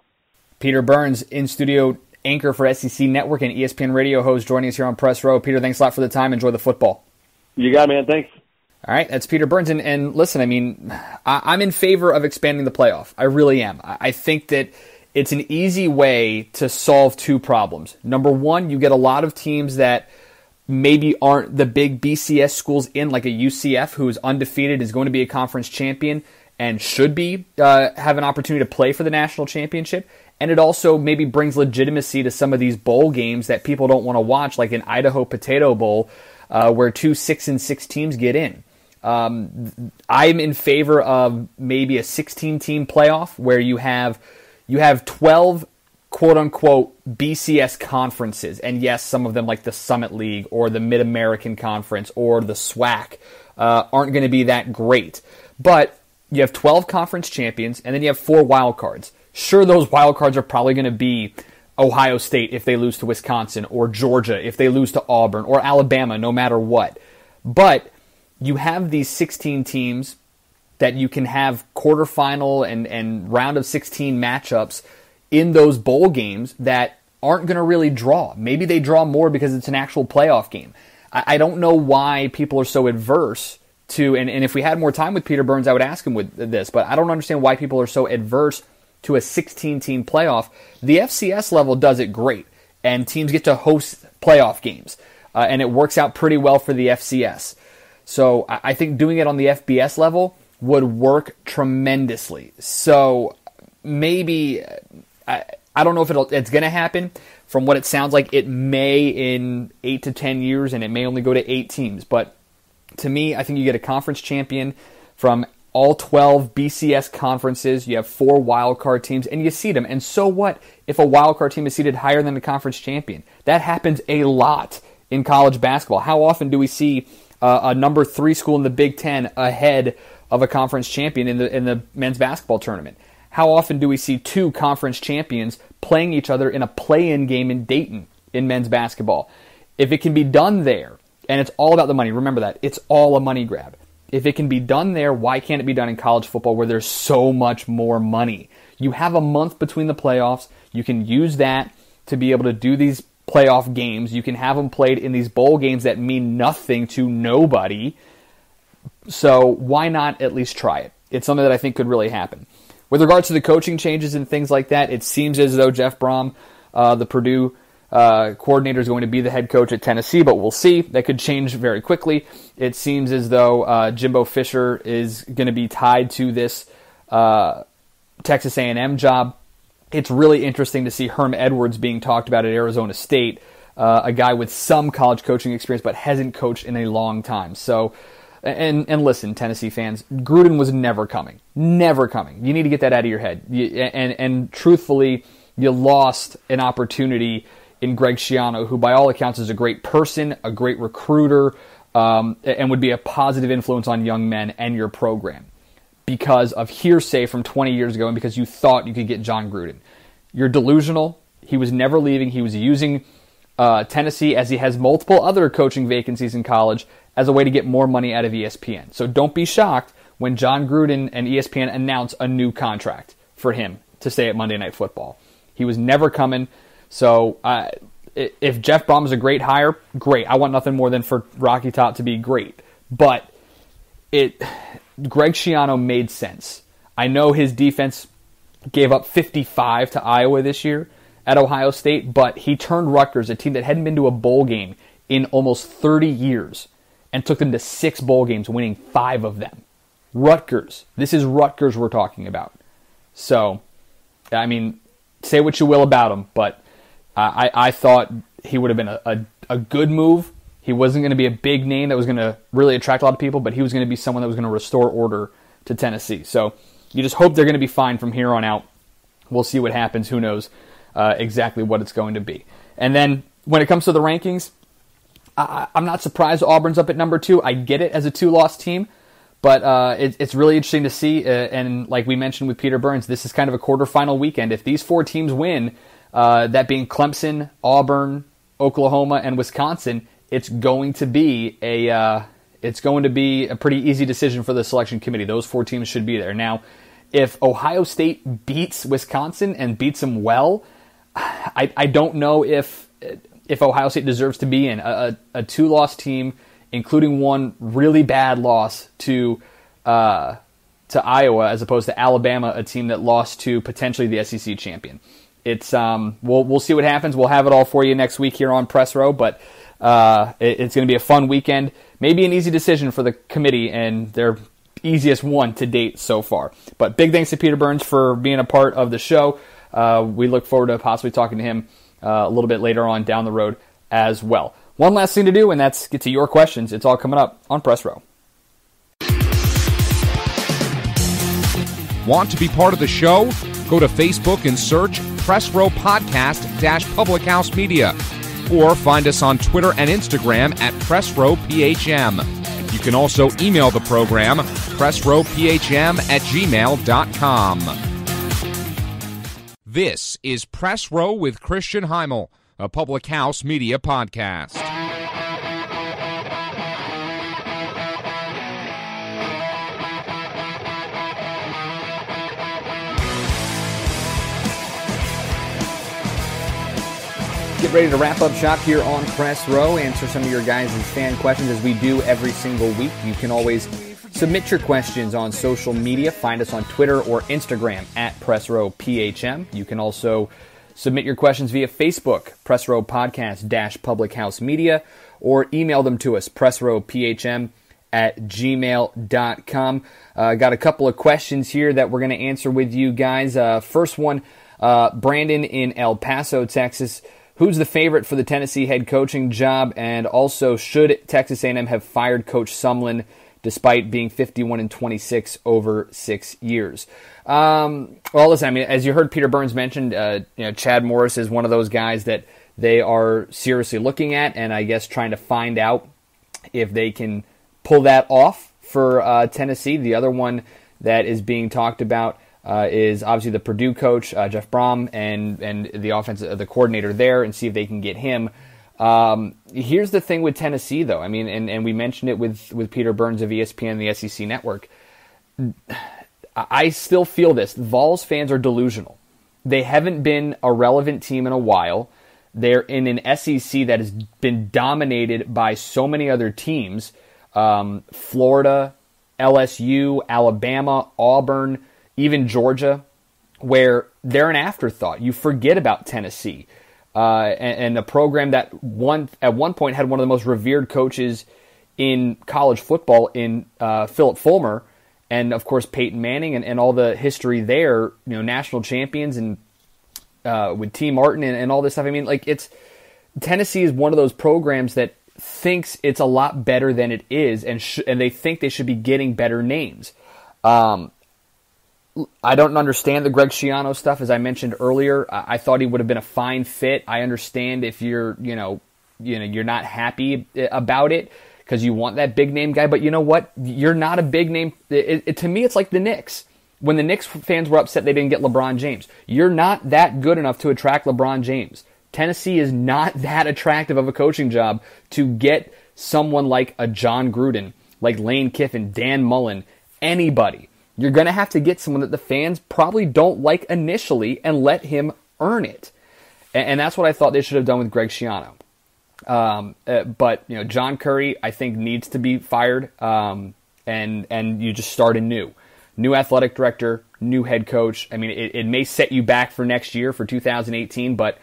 Peter Burns, in-studio anchor for SEC Network and ESPN radio host, joining us here on Press Row. Peter, thanks a lot for the time. Enjoy the football. You got it, man. Thanks. All right, that's Peter Burns. And listen, I'm in favor of expanding the playoff. I really am. I think that it's an easy way to solve 2 problems. Number one, you get a lot of teams that maybe aren't the big BCS schools in, like a UCF, who is undefeated, is going to be a conference champion, and should be have an opportunity to play for the national championship. And it also maybe brings legitimacy to some of these bowl games that people don't want to watch, like an Idaho Potato Bowl, where 2 6-6 teams get in. I'm in favor of maybe a 16-team playoff where you have 12 quote-unquote BCS conferences. And yes, some of them like the Summit League or the Mid-American Conference or the SWAC aren't going to be that great. But you have 12 conference champions, and then you have 4 wild cards. Sure, those wild cards are probably going to be Ohio State if they lose to Wisconsin, or Georgia if they lose to Auburn, or Alabama, no matter what. But you have these 16 teams that you can have quarterfinal and round of 16 matchups in those bowl games that aren't going to really draw. Maybe they draw more because it's an actual playoff game. I don't know why people are so adverse to, and if we had more time with Peter Burns, I would ask him with this, but I don't understand why people are so adverse to a 16-team playoff. The FCS level does it great, and teams get to host playoff games, and it works out pretty well for the FCS. So I think doing it on the FBS level would work tremendously. So maybe, I don't know if it's going to happen. From what it sounds like, it may in 8 to 10 years, and it may only go to 8 teams. But to me, I think you get a conference champion from all 12 BCS conferences. You have 4 wildcard teams, and you seed them. And so what if a wildcard team is seeded higher than the conference champion? That happens a lot in college basketball. How often do we see a number 3 school in the Big Ten ahead of a conference champion in the men's basketball tournament? How often do we see 2 conference champions playing each other in a play-in game in Dayton in men's basketball? If it can be done there, and it's all about the money, remember that, it's all a money grab. If it can be done there, why can't it be done in college football where there's so much more money? You have a month between the playoffs. You can use that to be able to do these playoff games. You can have them played in these bowl games that mean nothing to nobody. So why not at least try it? It's something that I think could really happen. With regards to the coaching changes and things like that, it seems as though Jeff Brom, the Purdue coordinator, is going to be the head coach at Tennessee, but we'll see. That could change very quickly. It seems as though Jimbo Fisher is going to be tied to this Texas A&M job. It's really interesting to see Herm Edwards being talked about at Arizona State, a guy with some college coaching experience but hasn't coached in a long time. So, and listen, Tennessee fans, Gruden was never coming. Never coming. You need to get that out of your head. And truthfully, you lost an opportunity in Greg Schiano, who by all accounts is a great person, a great recruiter, and would be a positive influence on young men and your program, because of hearsay from 20 years ago and because you thought you could get John Gruden. You're delusional. He was never leaving. He was using Tennessee, as he has multiple other coaching vacancies in college, as a way to get more money out of ESPN. So don't be shocked when John Gruden and ESPN announce a new contract for him to stay at Monday Night Football. He was never coming. So if Jeff Brom is a great hire, great. I want nothing more than for Rocky Top to be great. But Greg Schiano made sense. I know his defense gave up 55 to Iowa this year at Ohio State, but he turned Rutgers, a team that hadn't been to a bowl game in almost 30 years, and took them to 6 bowl games, winning 5 of them. Rutgers. This is Rutgers we're talking about. So, I mean, say what you will about him, but I thought he would have been a good move. He wasn't going to be a big name that was going to really attract a lot of people, but he was going to be someone that was going to restore order to Tennessee. So you just hope they're going to be fine from here on out. We'll see what happens. Who knows exactly what it's going to be. And then when it comes to the rankings, I'm not surprised Auburn's up at number 2. I get it as a 2-loss team, but it's really interesting to see. And like we mentioned with Peter Burns, this is kind of a quarterfinal weekend. If these 4 teams win, that being Clemson, Auburn, Oklahoma, and Wisconsin, it's going to be a pretty easy decision for the selection committee. Those 4 teams should be there. Now, if Ohio State beats Wisconsin and beats them well, I don't know if Ohio State deserves to be in. A 2-loss team, including one really bad loss to Iowa, as opposed to Alabama, a team that lost to potentially the SEC champion. It's we'll see what happens. We'll have it all for you next week here on Press Row, but it's going to be a fun weekend. Maybe an easy decision for the committee, and their easiest one to date so far. But big thanks to Peter Burns for being a part of the show. We look forward to possibly talking to him a little bit later on down the road as well. One last thing to do, and that's get to your questions. It's all coming up on Press Row. Want to be part of the show? Go to Facebook and search Press Row Podcast Public House Media, or find us on Twitter and Instagram at Press Row PHM. You can also email the program, pressrowphm@gmail.com. This is Press Row with Christian Heimel, a Public House Media podcast. Get ready to wrap up shop here on Press Row, answer some of your guys' fan questions as we do every single week. You can always submit your questions on social media. Find us on Twitter or Instagram at PressRowPHM. You can also submit your questions via Facebook, Press Row Podcast Public House Media, or email them to us, PressRowPHM@gmail.com. Got a couple of questions here that we're going to answer with you guys. First one, Brandon in El Paso, Texas. Who's the favorite for the Tennessee head coaching job? And also, should Texas A&M have fired Coach Sumlin despite being 51-26 over 6 years? Well, listen, I mean, as you heard Peter Burns mention, Chad Morris is one of those guys that they are seriously looking at, and I guess trying to find out if they can pull that off for Tennessee. The other one that is being talked about is obviously the Purdue coach, Jeff Brom, and the coordinator there, and see if they can get him. Here's the thing with Tennessee, though. I mean, and we mentioned it with Peter Burns of ESPN and the SEC Network. I still feel this. Vols fans are delusional. They haven't been a relevant team in a while. They're in an SEC that has been dominated by so many other teams, Florida, LSU, Alabama, Auburn, even Georgia, where they're an afterthought. You forget about Tennessee, and a program that at one point had one of the most revered coaches in college football in Philip Fulmer, and of course Peyton Manning, and all the history there, national champions, and with T. Martin and all this stuff. I mean, Tennessee is one of those programs that thinks it's a lot better than it is, and they think they should be getting better names. I don't understand the Greg Schiano stuff, as I mentioned earlier. I thought he would have been a fine fit. I understand if you're not happy about it because you want that big name guy, but you know what? You're not a big name. To me, it's like the Knicks. When the Knicks fans were upset they didn't get LeBron James. You're not that good enough to attract LeBron James. Tennessee is not that attractive of a coaching job to get someone like a John Gruden, like Lane Kiffin, Dan Mullen, anybody. You're going to have to get someone that the fans probably don't like initially and let him earn it. And that's what I thought they should have done with Greg Schiano. But John Curry, I think, needs to be fired, and you just start anew. New athletic director, new head coach. I mean, it may set you back for next year, for 2018, but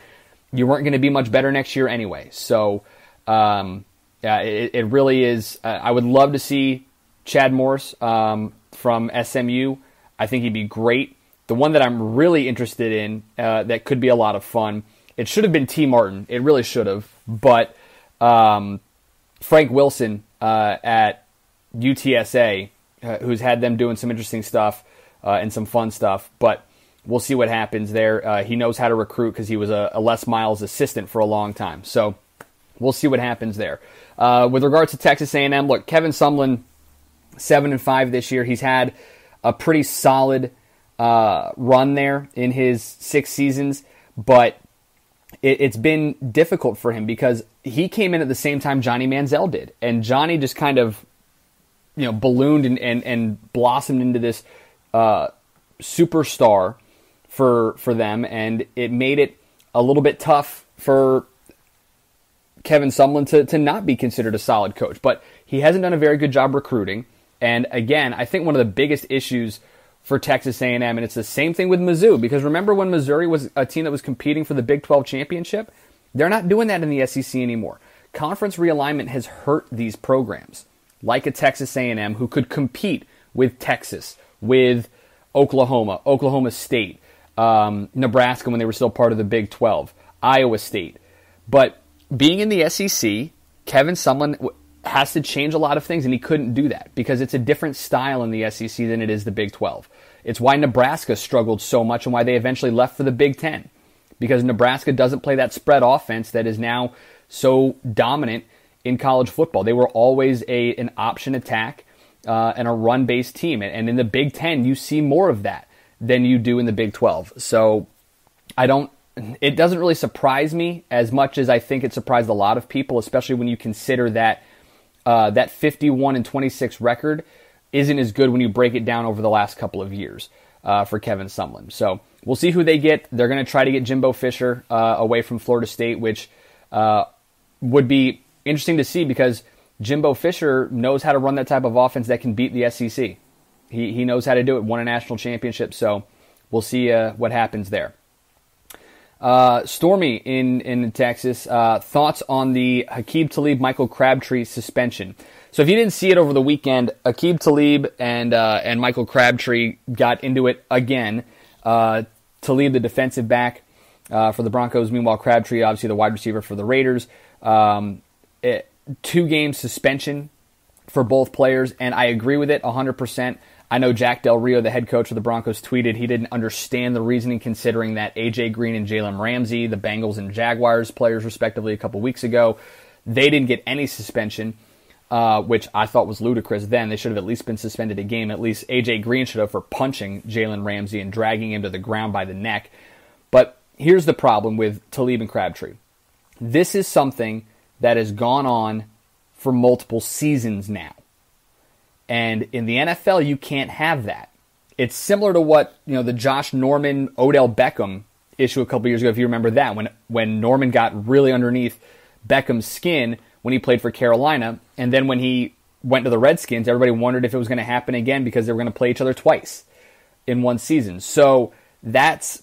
you weren't going to be much better next year anyway. So it really is. I would love to see Chad Morris from SMU. I think he'd be great. The one that I'm really interested in that could be a lot of fun, it should have been T. Martin. It really should have. But Frank Wilson at UTSA, who's had them doing some interesting stuff and some fun stuff. But we'll see what happens there. He knows how to recruit because he was a Les Miles assistant for a long time. So we'll see what happens there. With regards to Texas A&M, look, Kevin Sumlin, 7-5 this year. He's had a pretty solid run there in his 6 seasons, but it's been difficult for him because he came in at the same time Johnny Manziel did, and Johnny just kind of ballooned and blossomed into this superstar for them, and it made it a little bit tough for Kevin Sumlin to not be considered a solid coach. But he hasn't done a very good job recruiting. And again, I think one of the biggest issues for Texas A&M, and it's the same thing with Mizzou, because remember when Missouri was a team that was competing for the Big 12 championship? They're not doing that in the SEC anymore. Conference realignment has hurt these programs, like a Texas A&M, who could compete with Texas, with Oklahoma, Oklahoma State, Nebraska when they were still part of the Big 12, Iowa State. But being in the SEC, Kevin Sumlin has to change a lot of things, and he couldn't do that because it's a different style in the SEC than it is the Big 12. It's why Nebraska struggled so much and why they eventually left for the Big 10, because Nebraska doesn't play that spread offense that is now so dominant in college football. They were always an option attack and a run-based team, and in the Big 10 you see more of that than you do in the Big 12. So it doesn't really surprise me as much as I think it surprised a lot of people, especially when you consider that that 51-26 record isn't as good when you break it down over the last couple of years for Kevin Sumlin. So we'll see who they get. They're going to try to get Jimbo Fisher away from Florida State, which would be interesting to see because Jimbo Fisher knows how to run that type of offense that can beat the SEC. He knows how to do it, won a national championship, so we'll see what happens there. Stormy in Texas, thoughts on the Aqib Talib, Michael Crabtree suspension. So if you didn't see it over the weekend, Aqib Talib and Michael Crabtree got into it again. Talib, the defensive back for the Broncos, meanwhile Crabtree, obviously the wide receiver for the Raiders. 2-game suspension for both players, and I agree with it 100%. I know Jack Del Rio, the head coach of the Broncos, tweeted he didn't understand the reasoning considering that A.J. Green and Jalen Ramsey, the Bengals and Jaguars players respectively a couple weeks ago, they didn't get any suspension, which I thought was ludicrous then. They should have at least been suspended a game. At least A.J. Green should have for punching Jalen Ramsey and dragging him to the ground by the neck. But here's the problem with Talib and Crabtree. This is something that has gone on for multiple seasons now. And in the NFL, you can't have that. It's similar to what, the Josh Norman, Odell Beckham issue a couple years ago, if you remember that, when Norman got really underneath Beckham's skin when he played for Carolina, and then when he went to the Redskins, everybody wondered if it was going to happen again because they were going to play each other twice in one season. So that's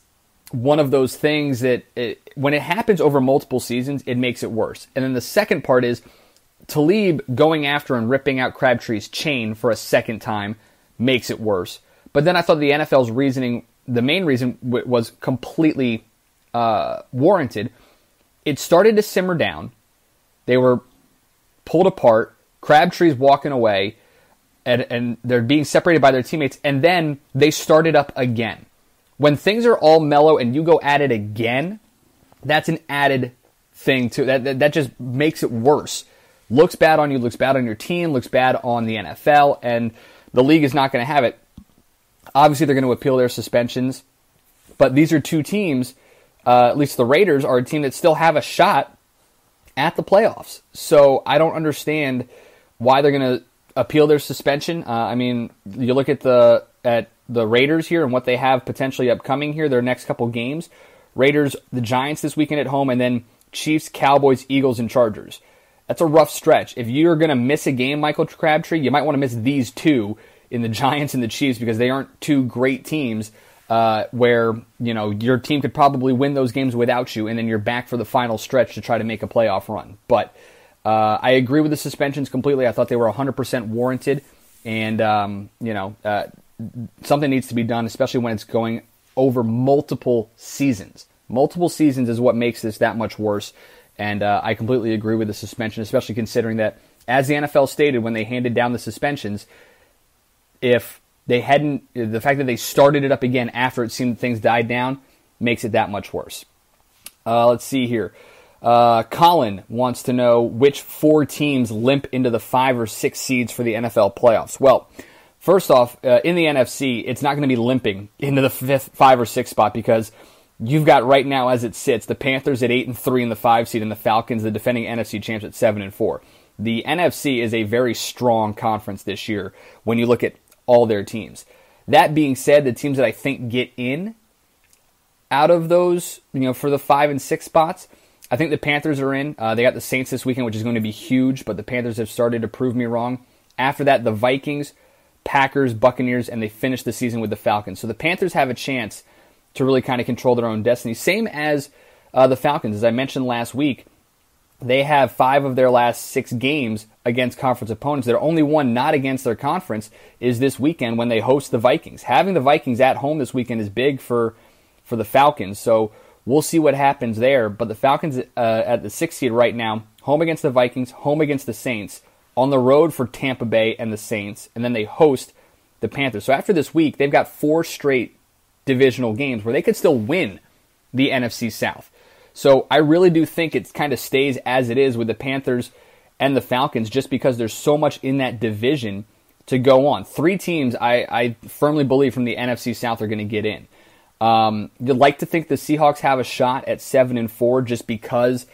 one of those things that when it happens over multiple seasons, it makes it worse. And then the second part is Talib going after and ripping out Crabtree's chain for a second time makes it worse. But then I thought the NFL's reasoning, the main reason, was completely warranted. It started to simmer down. They were pulled apart. Crabtree's walking away, and they're being separated by their teammates, and then they started up again. When things are all mellow and you go at it again, that's an added thing too. That just makes it worse. Looks bad on you, looks bad on your team, looks bad on the NFL, and the league is not going to have it. Obviously, they're going to appeal their suspensions, but these are two teams, at least the Raiders, are a team that still have a shot at the playoffs. So I don't understand why they're going to appeal their suspension. I mean, you look at the Raiders here and what they have potentially upcoming here, their next couple games. Raiders, the Giants this weekend at home, and then Chiefs, Cowboys, Eagles, and Chargers. That's a rough stretch. If you're going to miss a game, Michael Crabtree, you might want to miss these two in the Giants and the Chiefs because they aren't two great teams where your team could probably win those games without you, and then you're back for the final stretch to try to make a playoff run. But I agree with the suspensions completely. I thought they were 100% warranted, and something needs to be done, especially when it's going over multiple seasons. Multiple seasons is what makes this that much worse, and I completely agree with the suspension, especially considering that, as the NFL stated when they handed down the suspensions, if they hadn't, the fact that they started it up again after it seemed things died down makes it that much worse. Let's see here. Colin wants to know which 4 teams limp into the 5 or 6 seeds for the NFL playoffs. Well, first off, in the NFC, it's not going to be limping into the 5th, 5 or 6 spot because you've got right now, as it sits, the Panthers at 8-3 in the 5 seed and the Falcons, the defending NFC champs, at 7-4. The NFC is a very strong conference this year when you look at all their teams. That being said, the teams that I think get in out of those, for the 5 and 6 spots, I think the Panthers are in. They got the Saints this weekend, which is going to be huge, but the Panthers have started to prove me wrong. After that, the Vikings, Packers, Buccaneers, and they finish the season with the Falcons. So the Panthers have a chance to really kind of control their own destiny. Same as the Falcons. As I mentioned last week, they have 5 of their last 6 games against conference opponents. Their only one not against their conference is this weekend when they host the Vikings. Having the Vikings at home this weekend is big for the Falcons, so we'll see what happens there. But the Falcons at the 6th seed right now, home against the Vikings, home against the Saints, on the road for Tampa Bay and the Saints, and then they host the Panthers. So after this week, they've got 4 straight divisional games where they could still win the NFC South. So I really do think it kind of stays as it is with the Panthers and the Falcons just because there's so much in that division to go on. 3 teams I firmly believe from the NFC South are going to get in. You'd like to think the Seahawks have a shot at 7-4 just because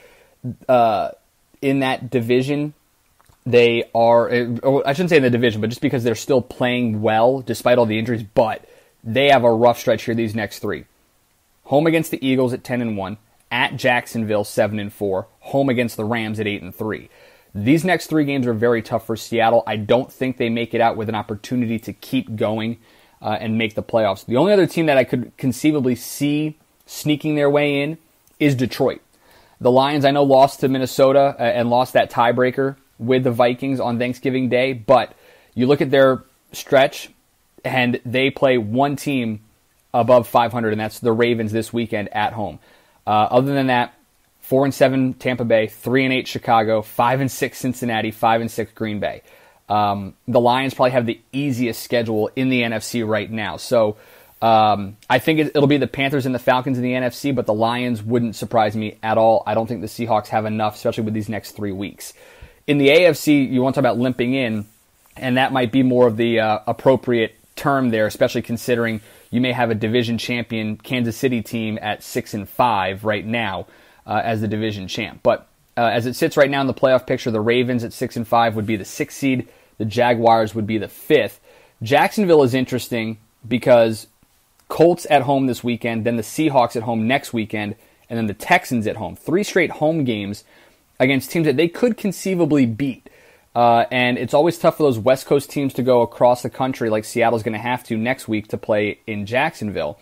in that division they are, I shouldn't say in the division, but just because they're still playing well despite all the injuries, but they have a rough stretch here these next 3. Home against the Eagles at 10-1. At Jacksonville, 7-4, home against the Rams at 8-3. These next 3 games are very tough for Seattle. I don't think they make it out with an opportunity to keep going and make the playoffs. The only other team that I could conceivably see sneaking their way in is Detroit. The Lions, I know, lost to Minnesota and lost that tiebreaker with the Vikings on Thanksgiving Day, but you look at their stretch, and they play one team above 500, and that's the Ravens this weekend at home. Other than that, 4-7 Tampa Bay, 3-8 Chicago, 5-6 Cincinnati, 5-6 Green Bay. The Lions probably have the easiest schedule in the NFC right now. So I think it'll be the Panthers and the Falcons in the NFC, but the Lions wouldn't surprise me at all. I don't think the Seahawks have enough, especially with these next 3 weeks. In the AFC, you want to talk about limping in, and that might be more of the appropriate term there, especially considering you may have a division champion Kansas City team at 6-5 right now as the division champ. But as it sits right now in the playoff picture, the Ravens at 6-5 would be the 6th seed. The Jaguars would be the 5th. Jacksonville is interesting because Colts at home this weekend, then the Seahawks at home next weekend, and then the Texans at home. 3 straight home games against teams that they could conceivably beat. And it's always tough for those West Coast teams to go across the country like Seattle's going to have to next week to play in Jacksonville.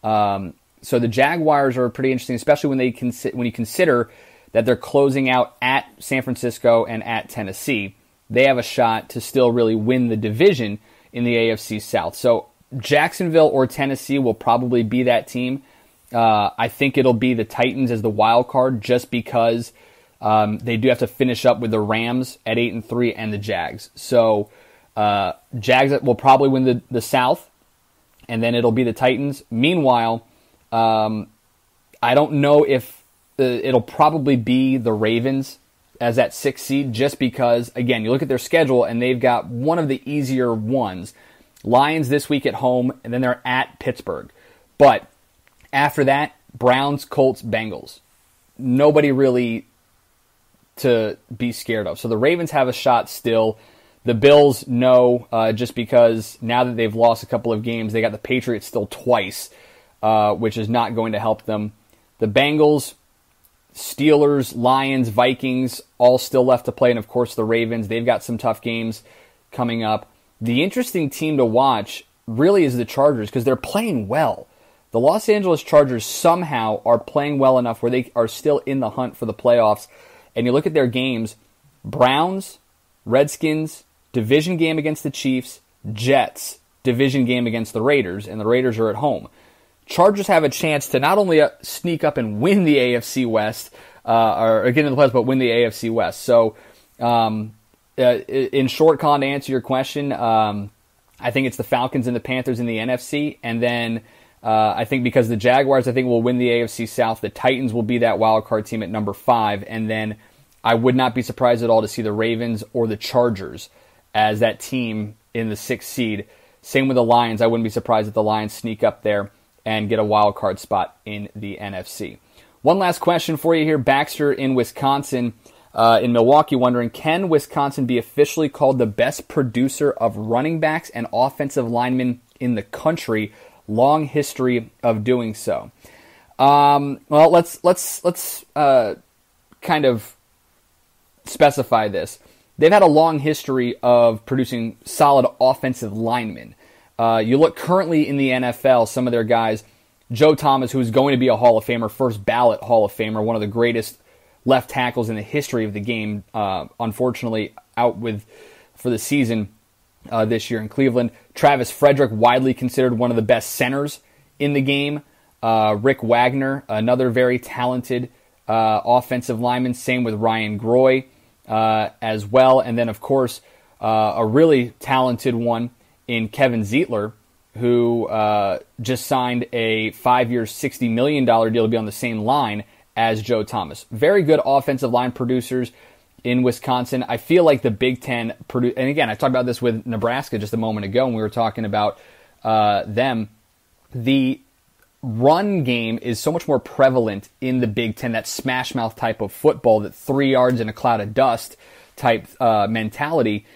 So the Jaguars are pretty interesting, especially when you consider that they're closing out at San Francisco and at Tennessee. They have a shot to still really win the division in the AFC South. So Jacksonville or Tennessee will probably be that team. I think it'll be the Titans as the wild card just because they do have to finish up with the Rams at 8-3 and the Jags. So Jags will probably win the South, and then it'll be the Titans. Meanwhile, I don't know if it'll probably be the Ravens as that 6th seed just because, again, you look at their schedule and they've got one of the easier ones. Lions this week at home, and then they're at Pittsburgh. But after that, Browns, Colts, Bengals. Nobody really to be scared of. So the Ravens have a shot still. The Bills, no, just because now that they've lost a couple of games, they got the Patriots still twice, which is not going to help them. The Bengals, Steelers, Lions, Vikings, all still left to play. And, of course, the Ravens, they've got some tough games coming up. The interesting team to watch really is the Chargers because they're playing well. The Los Angeles Chargers somehow are playing well enough where they are still in the hunt for the playoffs. And you look at their games, Browns, Redskins, division game against the Chiefs, Jets, division game against the Raiders, and the Raiders are at home. Chargers have a chance to not only sneak up and win the AFC West, or get into the playoffs, but win the AFC West. So, in short, Colin, to answer your question, I think it's the Falcons and the Panthers in the NFC, and then I think because the Jaguars, I think, will win the AFC South, the Titans will be that wild card team at number 5, and then I would not be surprised at all to see the Ravens or the Chargers as that team in the 6th seed. Same with the Lions. I wouldn't be surprised if the Lions sneak up there and get a wild card spot in the NFC. One last question for you here. Baxter in Wisconsin, in Milwaukee, wondering, can Wisconsin be officially called the best producer of running backs and offensive linemen in the country? Long history of doing so. Well, let's kind of specify this. They've had a long history of producing solid offensive linemen. You look currently in the NFL, some of their guys, Joe Thomas, who is going to be a Hall of Famer, first ballot Hall of Famer, one of the greatest left tackles in the history of the game, unfortunately out for the season this year in Cleveland. Travis Frederick, widely considered one of the best centers in the game. Rick Wagner, another very talented offensive lineman. Same with Ryan Groy as well. And then, of course, a really talented one in Kevin Zeitler, who just signed a 5-year, $60 million deal to be on the same line as Joe Thomas. Very good offensive line producers in Wisconsin. I feel like the Big Ten, and again, I talked about this with Nebraska just a moment ago when we were talking about them. The run game is so much more prevalent in the Big Ten, that smash mouth type of football, that 3 yards in a cloud of dust type mentality.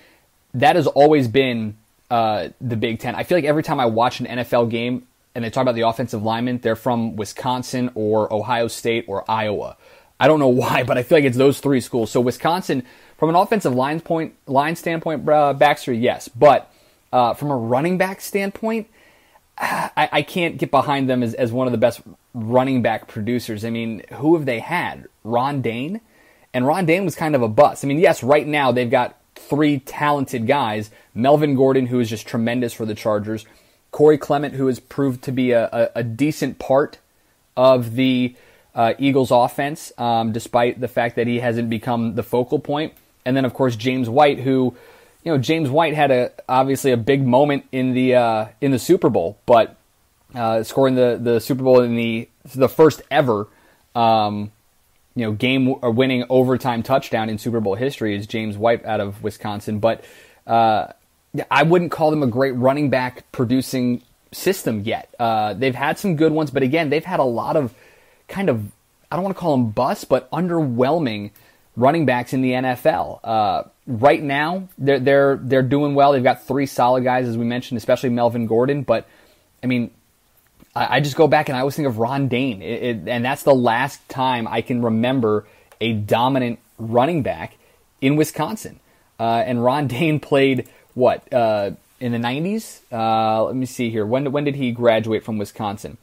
That has always been the Big Ten. I feel like every time I watch an NFL game and they talk about the offensive linemen, they're from Wisconsin or Ohio State or Iowa. I don't know why, but I feel like it's those 3 schools. So Wisconsin, from an offensive line standpoint, Baxter, yes. But from a running back standpoint, I can't get behind them as one of the best running back producers. I mean, who have they had? Ron Dane? And Ron Dane was kind of a bust. I mean, yes, right now they've got 3 talented guys. Melvin Gordon, who is just tremendous for the Chargers. Corey Clement, who has proved to be a decent part of the Eagles offense, despite the fact that he hasn't become the focal point. And then, of course, James White, who, James White had obviously a big moment in the Super Bowl, but scoring the Super Bowl in the first ever game winning overtime touchdown in Super Bowl history is James White out of Wisconsin. But I wouldn't call them a great running back producing system yet. They've had some good ones, but again, they've had a lot of kind of, I don't want to call them busts, but underwhelming running backs in the NFL. Right now, they're doing well. They've got 3 solid guys, as we mentioned, especially Melvin Gordon. But I mean, I just go back and I always think of Ron Dane, and that's the last time I can remember a dominant running back in Wisconsin. And Ron Dane played, in the 90s? Let me see here. When did he graduate from Wisconsin?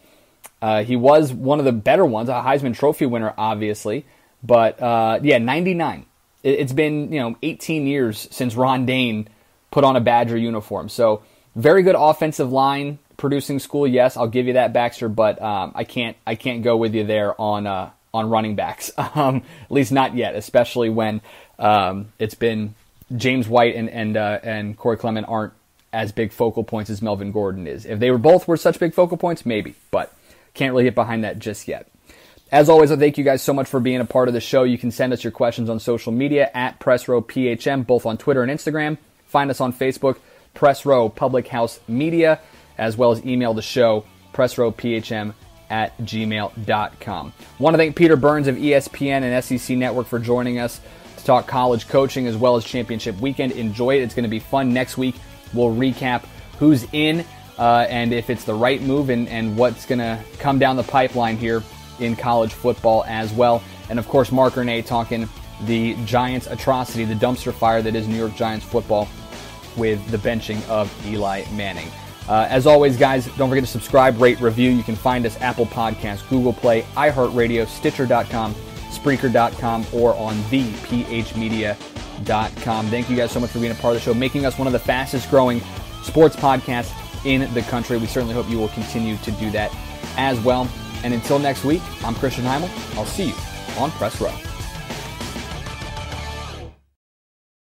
He was one of the better ones, a Heisman Trophy winner, obviously. But, 99. It's been, 18 years since Ron Dane put on a Badger uniform. So, very good offensive line producing school. Yes, I'll give you that, Baxter, but I can't go with you there on running backs. At least not yet, especially when it's been James White and Corey Clement aren't as big focal points as Melvin Gordon is. If they were such big focal points, maybe, but can't really get behind that just yet. As always, I thank you guys so much for being a part of the show. You can send us your questions on social media at Press Row PHM, both on Twitter and Instagram. Find us on Facebook, Press Row Public House Media, as well as email the show, pressrowphm@gmail.com. Want to thank Peter Burns of ESPN and SEC Network for joining us to talk college coaching as well as championship weekend. Enjoy it. It's going to be fun. Next week, we'll recap who's in and if it's the right move and what's going to come down the pipeline here in college football as well. And of course, Marc Ernay talking the Giants atrocity, the dumpster fire that is New York Giants football with the benching of Eli Manning. As always, guys, don't forget to subscribe, rate, review. You can find us Apple Podcasts, Google Play, iHeartRadio, Stitcher.com, Spreaker.com, or on thephmedia.com. Thank you guys so much for being a part of the show, making us one of the fastest growing sports podcasts in the country. We certainly hope you will continue to do that as well. And until next week, I'm Christian Heimel. I'll see you on Press Row.